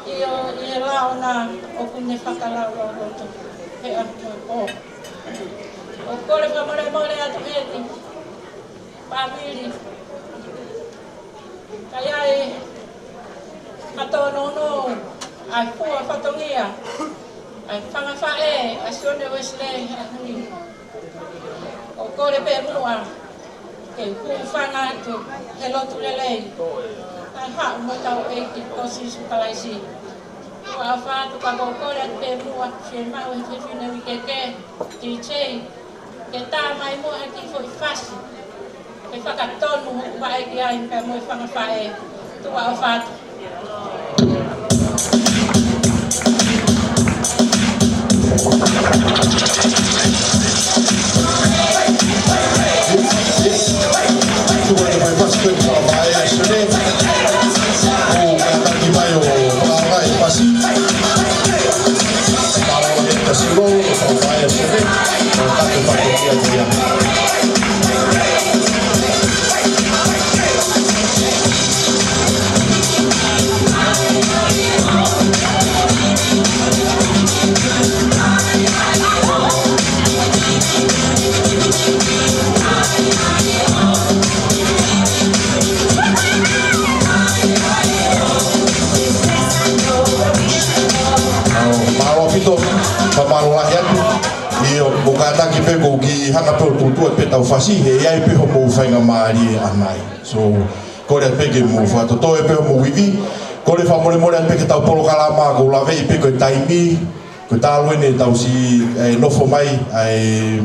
Io ela ona o kunne fakala o roto. He o. O kole pa mole atu heti. Famili. Kaya e matono no ai fua fatongia. Ai fanga fae a Sione Wesley ani. O kole pe mua. Ke ku fanga tu hello tu lelei. Ai ha mo tau e ki kosi su palaisi. Wa fa tu ka ko le pe mua firma o te fina wi ke DJ ke ta mai mo aki foi fasi. Ke fa ka tonu ba e ki ai pe mo fanga fae. Tu wa fa Taki pe ko ki hanga pe tu pe tau fasi he ai pe ho mo fainga mari anai so ko le pe ke mo fa to e pe mo wivi ko le fa mo pe ke tau polo kalama ko la ve pe ko taimi ko talo ne tau si no fo mai ai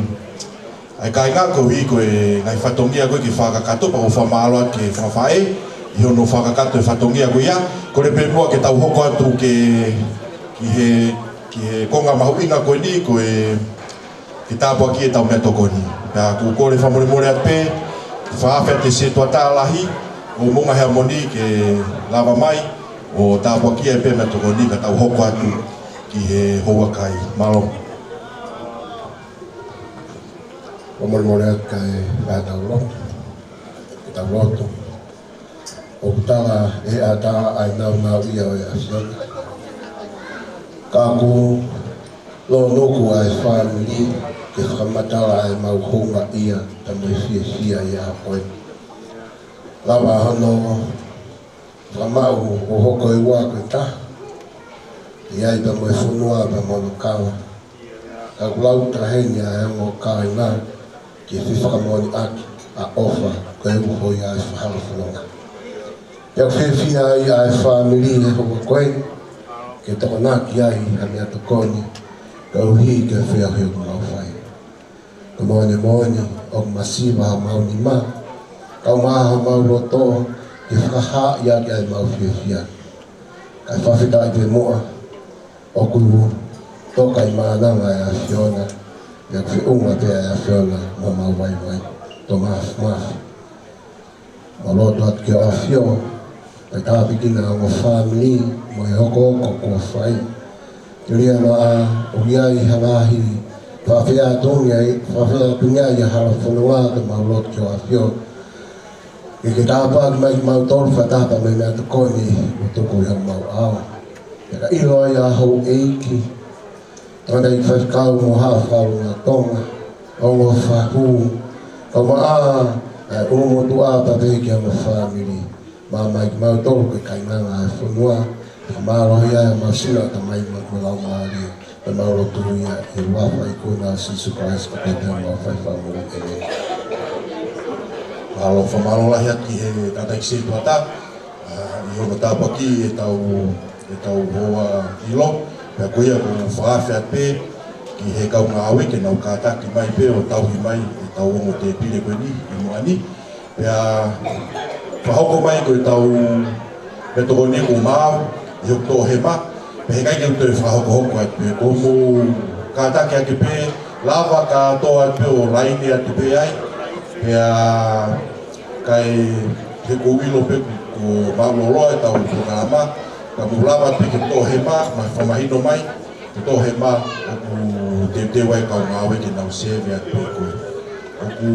kai nga ko hi ko ngai fatongia ko ki fa ka kato pa fa malo ke fa fae yo no fa ka kato fatongia ko ya ko le pe mo ke tau hoko atu ke he konga mahuinga ko ni ko kita po aquí tau Maumeatokoni. Ya ku ko le famole more ape fa fa te se to ta lahi o monga harmoni ke lava mai o ta po aquí ape Maumeatokoni ka tau hoko atu ki he hoa kai malo. O more kai ba tau lo. Tau lo. O tala e ata ai na ia o Sione. Ka ku lo noku ai famili ke whakamatara ai mauhunga ia ta mai sia ia koe. Lawa hano whamau o hoko i wā koe ta. Iai ta mai whunua ta mono kawa. Ka kulau trahenia e ngo kai ngā ki whakamoni aki a ofa koe uho i ai whahara whanonga. Ia whewhia ai ai famili e hoko koe ke toko naki ai Maumeatokoni. Kau hi ke whea heo mau whai. Ka moane o masiwa ha mau ni ma. Kau maha mau roto ke whakaha ia ke ai mau whiawhia. Kai whawhita ai te moa o kuru toka I maananga e a Sione. Ia whiunga te a Sione mo mau wai. To maaf. Ma loto atu ke o a Sione. Kai tāpikina o famili mo e hoko ko whai. Ria no a uiai halahi whawhea tungia I hala whanua ka maulot ki o Ahio. I ke tāpaa ki mai mau tolu whatapa mai Maumeatokoni o tuku iau mau ao. E ka ilo ai a hau eiki. Tana I whakau mo haa whaunga tonga. O mo whahu. O mo a umo tu a papeki a mo famili. Ma mai ki mau tolu ke kainanga a whanua. Ka marohi ai a masira ka mai makulau maari. Ka mauro tuia I wafa I kuna sisu Christ ka pete mo whai whamuru ere. Alo whamaro lahi ati he tata ki se tuata. I hono tāpaki e tau hoa ilo. Pea kuia ko whaafe ape ki he kaunga awe ke nau kātaki mai pe o tau hi mai e tau ongo te pire koe ni I moani. Pea whahoko mai koe tau me toko ni ko mau i hok tō he ma me he kai ke uto e whahoko hoko atu e ko mo kātaki ake pē lava ka tō atu o raini atu pē ai pēa kai he ko wilo pe ko mauloloa e tau ko kalama ka mulawa pe ke tō he ma mai whamahino mai ke tō he ma o ku te wai kau ngāwe ke nau sewe atu e koe o ku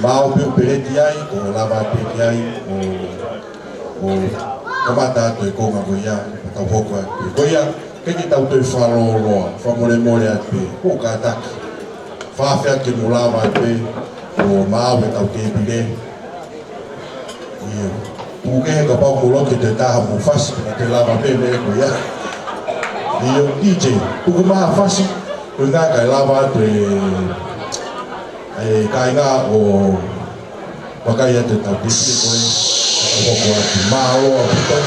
mau pe o pereti ai o lava pe ki ai o kamata atu e konga ko ia tau hoko atu e koe ia ke ki tau tui whaloloa whamore more atu e ko kātaki whawhia ke mulawa atu e o mau e tau te pire Puke he ka pau mulo ki te taha mo fasi na te lava pene e ko ia. Iyo DJ, puku maha fasi, ko ngā kai lava atu e kai ngā o wakai atu tau tepire koe, tau hoko atu mao a puto.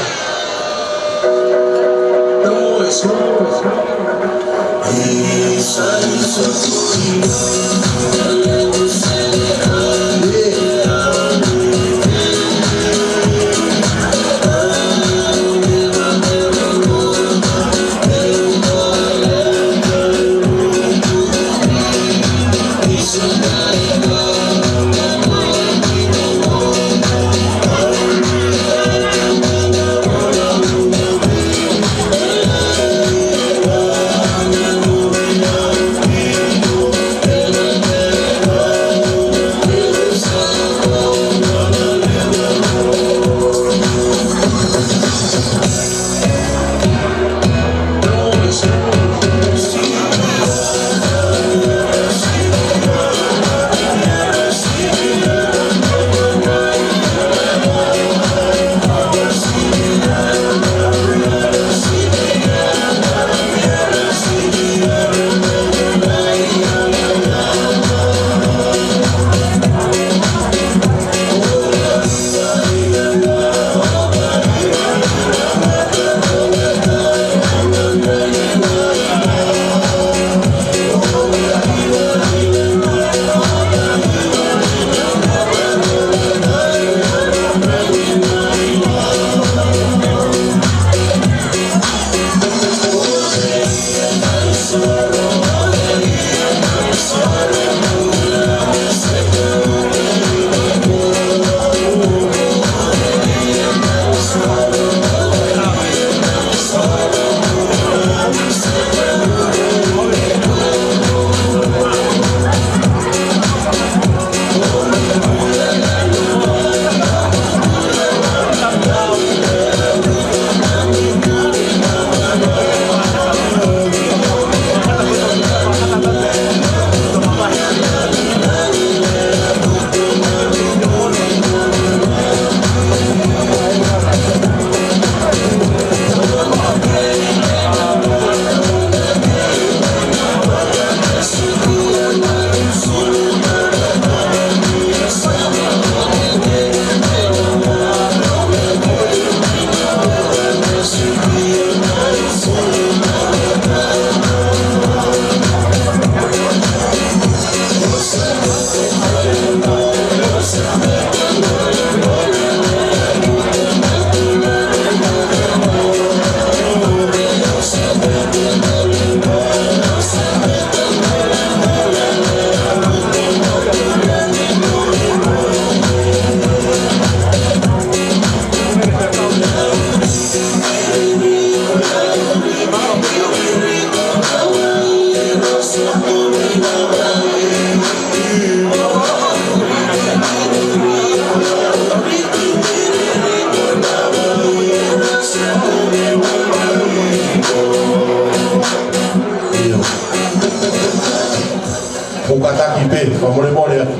Mukataki pe, whamore more atu.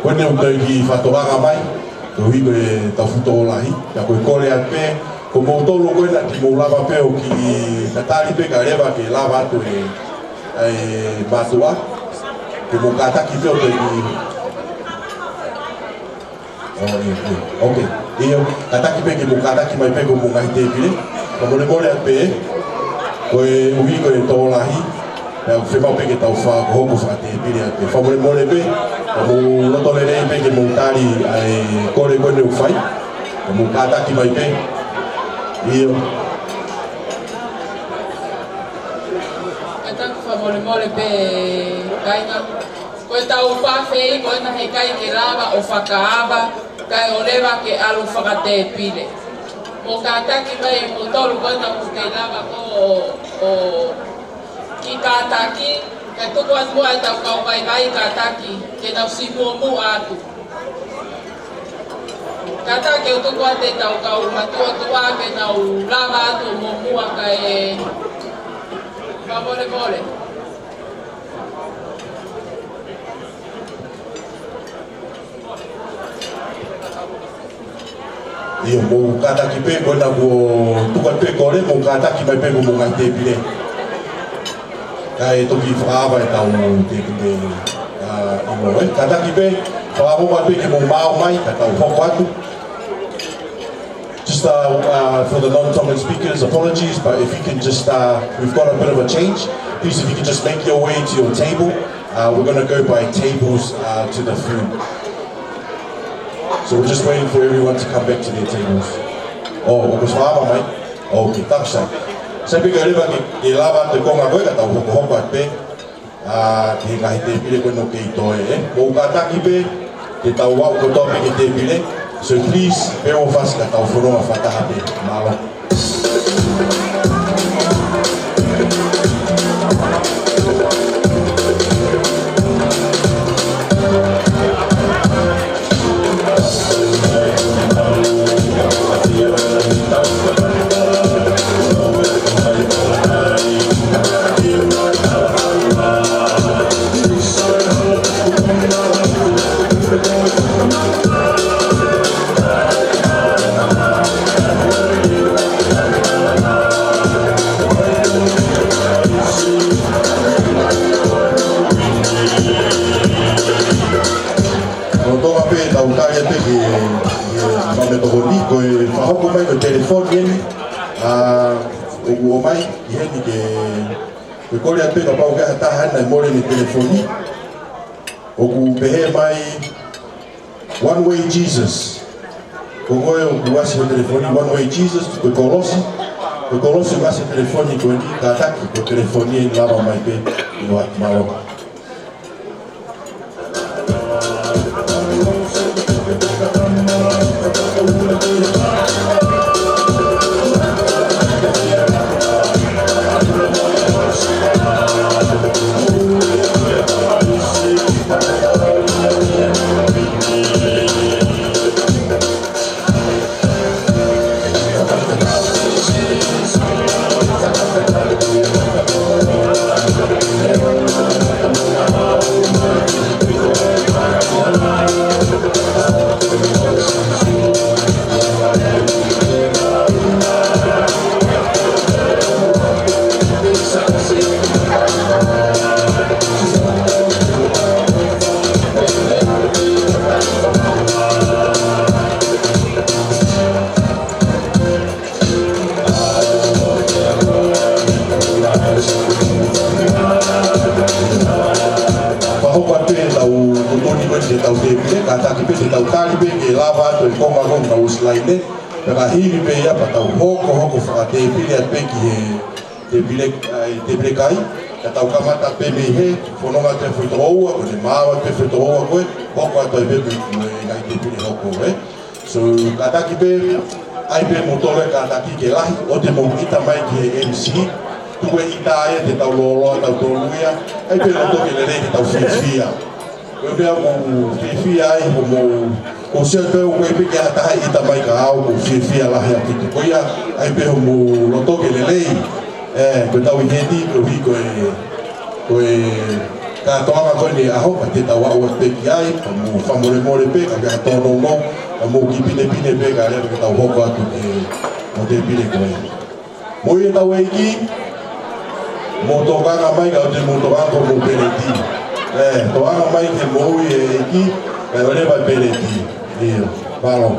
Koene o tau ki whatoanga mai, tau hiko e tau futo o lahi. Ia koe kore atu pe, ko mou tolo koe na ki mou lava pe o ki katari pe ka rewa ke lava atu e matua. Ko mukataki pe o tau ki... Ok, iyo, kataki pe ki mukataki mai pe ko mungahi te pire. Whamore more atu pe, koe uhiko e tō lahi. Pea o whemau peke tau wha ko hoko wha te pire ate. Whamore more pe, o mo lotole rei peke mo tari ai kore koe neu whai. Mo kataki mai pe. Io. Ata whamole pe kainga. Koe tau pawhei, koe na hei kai ke lava o whakaaba, kai o lewa ke alu whakate pile. Mo kātaki mai mo tolu koe na ku ke lava o ki kātaki, kai tuku atu mua e tau kau kai kai kātaki, ke tau sipua mu atu. Kātaki o tuku ate tau kau matua tua ke tau lava atu mo mua kai whamole. Io mo kataki pe ko na ko tuka pe ko le mo kataki mai pe mo ngai te pile. Kai to ki frava e tau te pile. Mo kataki pe frava mo pe mo mau mai ka tau hoko atu. Just for the non-Tongan speakers, apologies, but if you can just, we've got a bit of a change. Please, if you can just make your way to your table. We're going to go by tables to the food. So we're just waiting for everyone to come back to their tables. Oh, what was Mama, mate? Okay, thanks, sir. Sa pika riba ki lava te konga koe ka tau hoko at pe. Ki ngahi te pile koe no kei toe, Mo kataki pe, te tau wau ko tope ki te pile. So please, bear with us ka tau whononga whataha pe. Malo. Maumeatokoni koe whahoko mai ko telefoni eni o ua mai i heni ke koe kore atu ka pau kaha tahana i more ni telefoni o ku pehe mai One Way Jesus ko koe o ku wasi o telefoni One Way Jesus koe kolosi wasi telefoni koe ni kataki ko telefoni eni lava mai pe i wati malo. Kataki pe te tau tari pe ke lava ato i KONGA1TALITALI na uslaine peka hiri pe ia pa tau hoko whaka te pile at pe ki he te pile kai ka tau kamata pe me he whanonga te whitohoua ko te māwa te whitohoua koe hoko ato i pepe ngai te pile hoko so kataki pe ai pe motore kataki ke lahi o te mongita mai ki he MC tuwe ita aia te tau loloa tau toluia ai pe no toke le rei te tau whiwhia koe pia mo whiwhia ai ko sia pe o koe pe ki hataha ita mai ka au ko whiwhia lahi a kite koia ai pe mo no toke le rei koe tau i heti koe hui koe ka toanga koe ni aho pa te tau au te ki ai ka mo whamore pe ka kia tono no ka mo ki pine pe ka lea ka tau hoko atu mo te pine koe mo i tau eiki mo tokanga mai ka o te mo tokanga mo pereti tokanga mai te mo i eiki ka o lewa pereti Valo.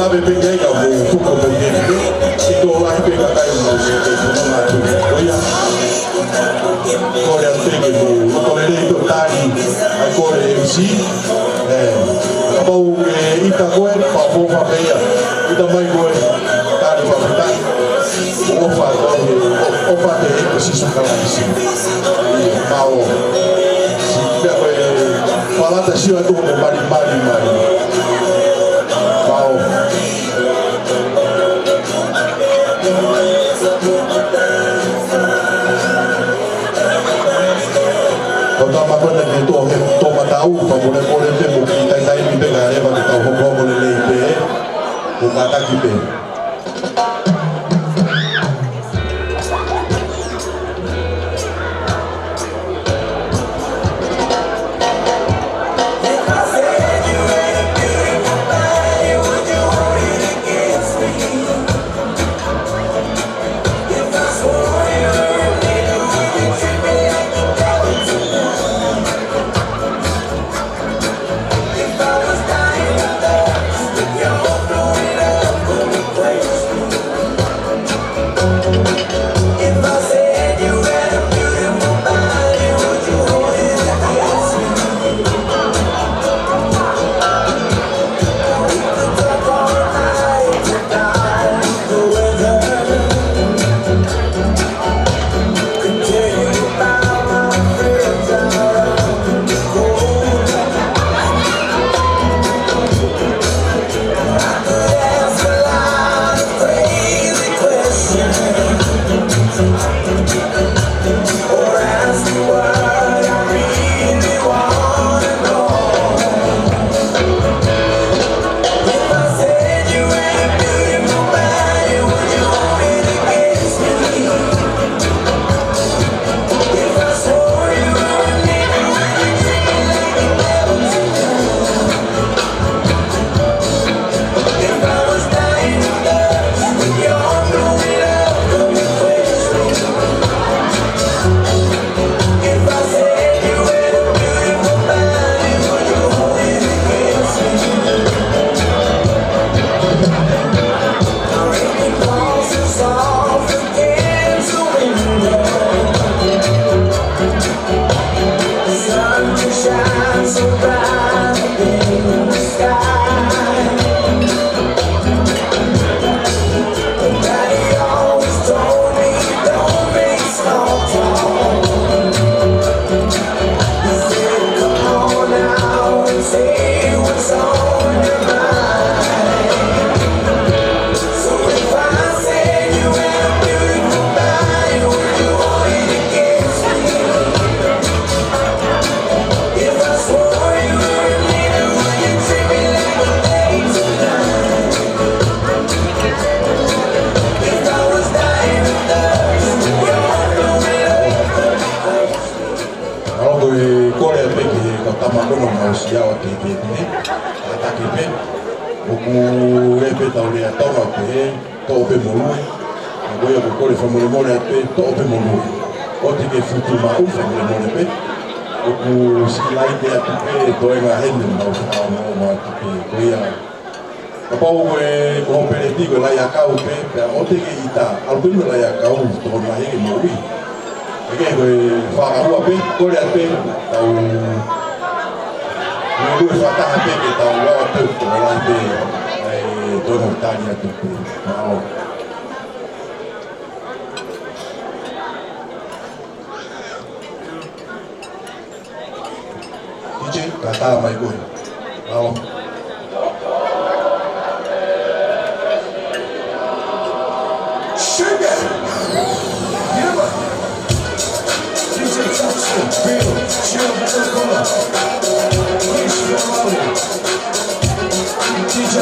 Tabe pingai ka mo tuko pingai. Ito ay pingai ka mo sa ito na tu. Oya. Kore antege mo kore ito tani. Ay kore MC. Kapau ita koe pa po Havea. Ita mai koe tani pa pita. Ofa te si sukalasi. Mau. Bea koe palata sio tu mo mari. Wow. Kota makona ke to matau pa mole te mo kita dai mi pega leva ke tau ho mo le pe ko kata ki pe Kata mai koe. Bravo. Sugar. Yeah. DJ Thompson, Bill, Chill, Coca-Cola. DJ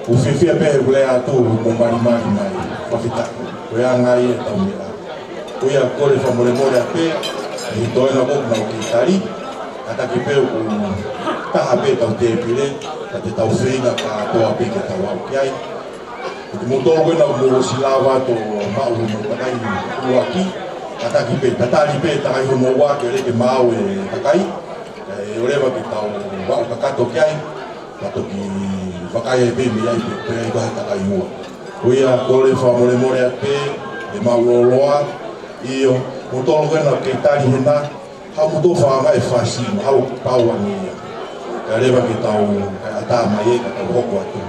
Ufifia pe kulea tu kumbali mali mai wafita kuyanga ye taumira kuya kole famole mole ape itoena boku na ukitali ata kipeo ku tahape ta tepile ate ta ufeinga ka to apike ta wa kiai muto kwenda musilava to mau no takai kuaki ata kipe tatali pe ta ai mo wa ke le mawe takai oleva ki ta wa ka to kiai to ki Vakaya baby ya ipe iba takaiua. Kuya kole famole mole ape e mauloloa iyo mutolo kwena ketani hena ha muto fama e fasi ha pawa ni. Kaleva kitau ata maye ka hoko atu.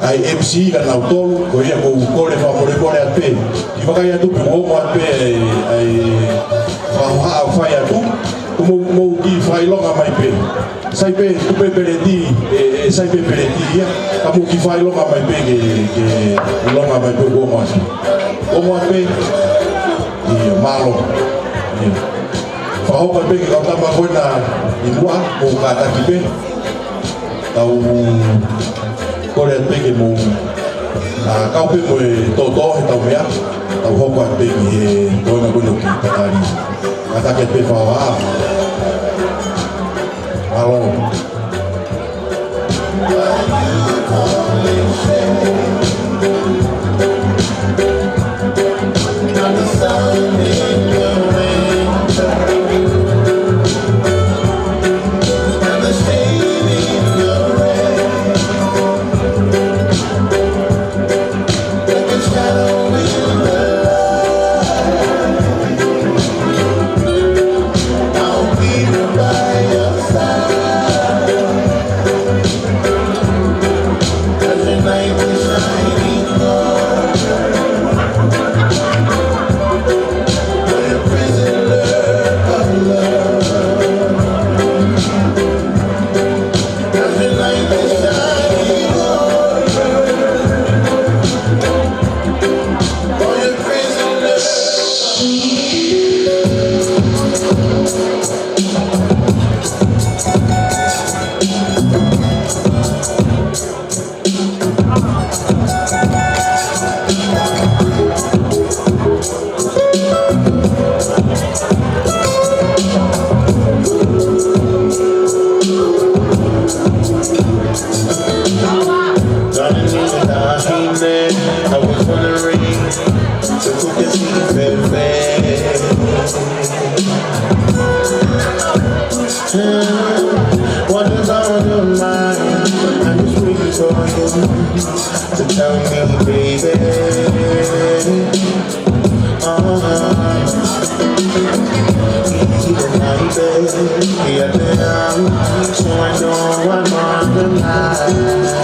ai MC kan auto ko ia ko le fa mole ape i vakaya tu mo ape ai fa ya tu mo ki fa longa mai pe sai pe tu pe peredi sai pe peredi ya kamu ki fa longa mai pe ke longa mai pe mo ape i malo fa ho pe ke ka ma bona i mua mo ka ta ki pe tau kore peke mo kau pe mo toto he tau mea tau hoko peke he toina kono ki tatari kata ke pe fa alo I was wondering if we could see what is on your mind? I'm just waiting for you to tell me, baby. Easy tonight, baby. Yeah, so I know I'm on the line.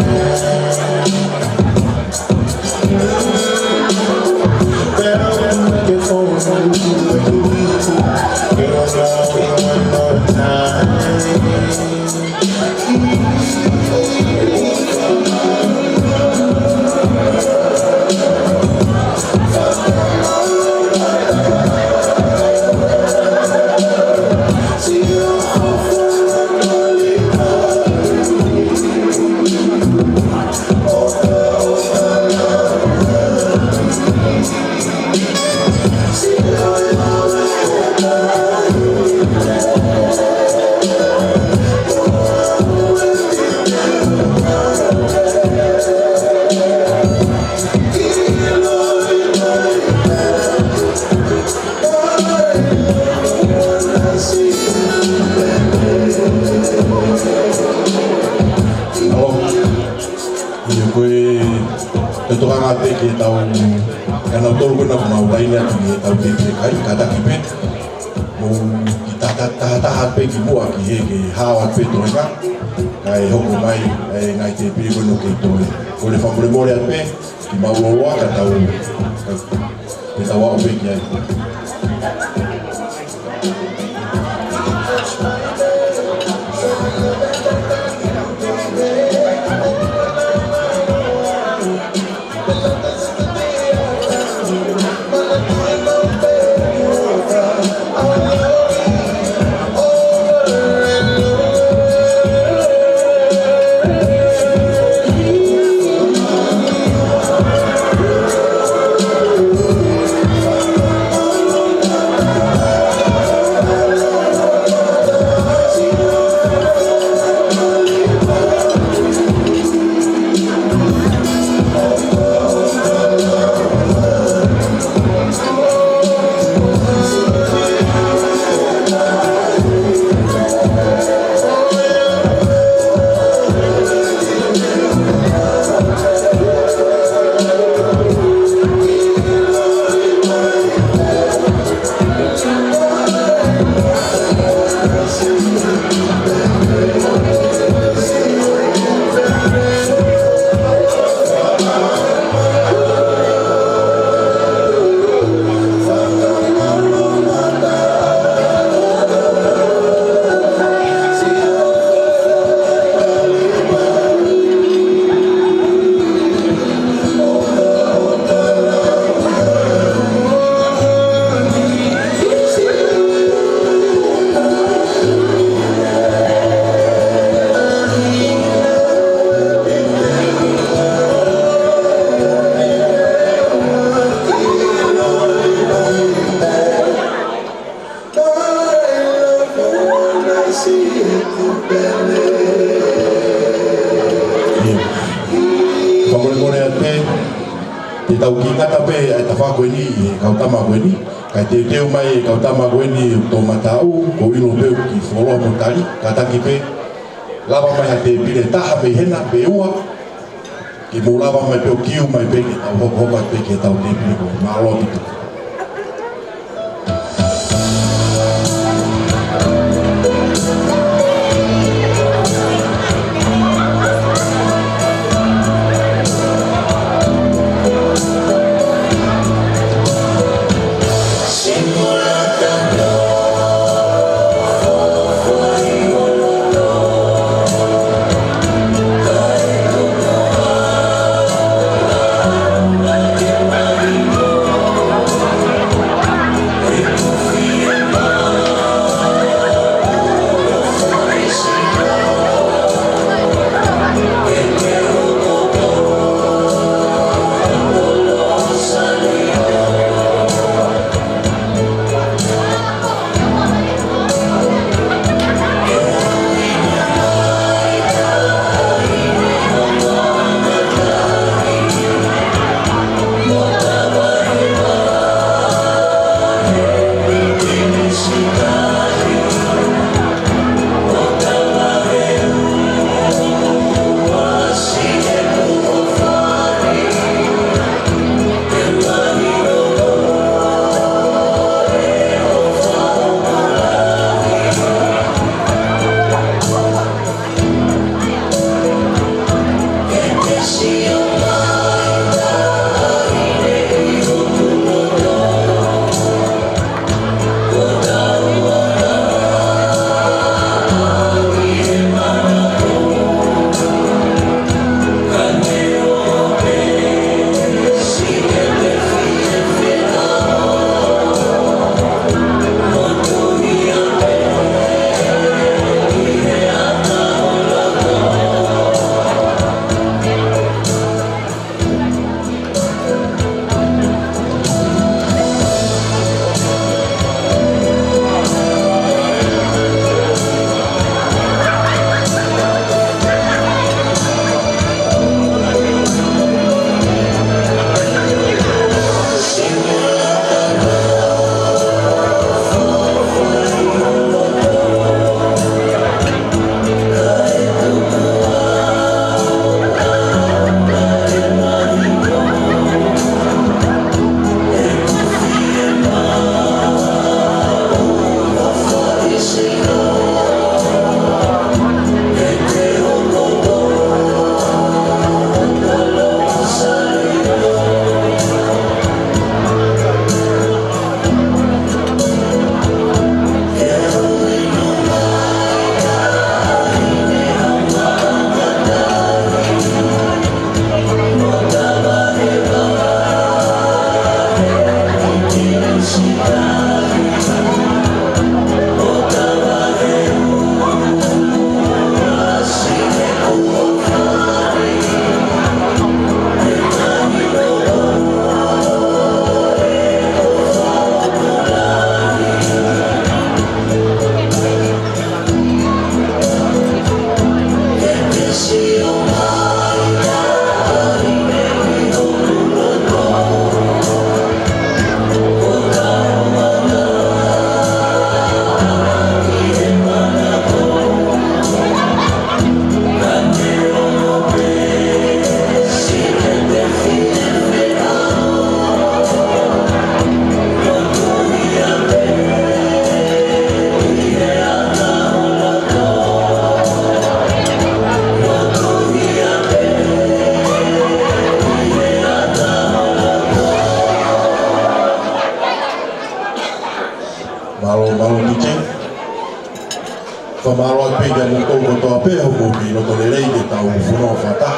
whamaro pe kia mo kouko toa pe hoko ki no tole rei ke tau whuno whata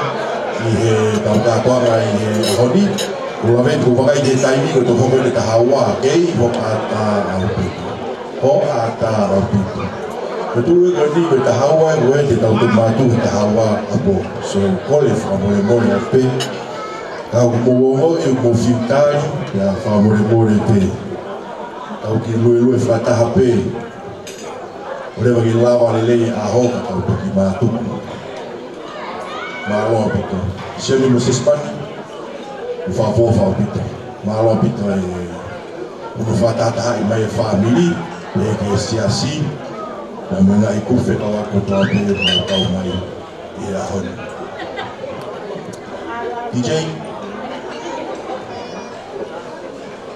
i he tau kātoanga i he honi. Ua me ko wakai te taimi ko to hoko te tahawa kei ho ata au pitu. Ho ata au pitu. Me tue ko ni ko tahawa e koe te tau te mātu he tahawa apo. So kole whamore mole a pe. Kau kumoongo e mo fiutai ya whamore mole pe. Kau ki lue whataha pe. Ore waki lawa le lei a hoka tau toki mātuku. Māloa pito. Sione mo Sesimani. Whaapofa o pito. Māloa pito e unu whatataha i mai e Famili. E ke siasi. Na muna i kuwhe kau ako toa pe e kau mai i a honi. DJ.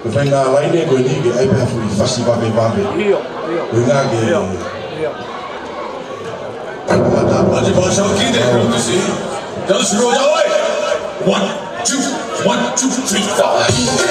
Ko whai ngā laine koe ni ke aipe hafu i whasi wape. Koe ngā ke... Adi bahasa kita kalau tu sih, kalau suruh jawab, 1, 2, 1, 2, 3,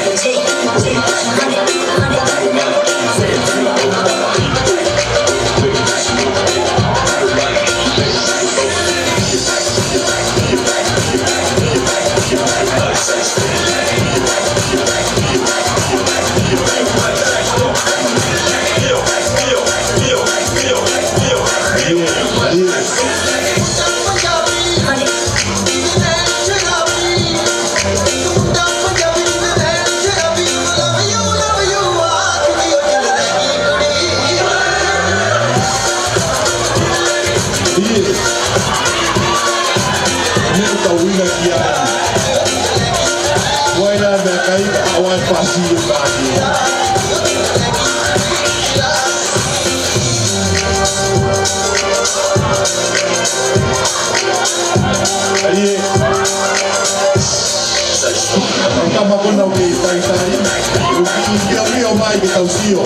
Tama ko na okay, tayo. Yung mai ke tau sio.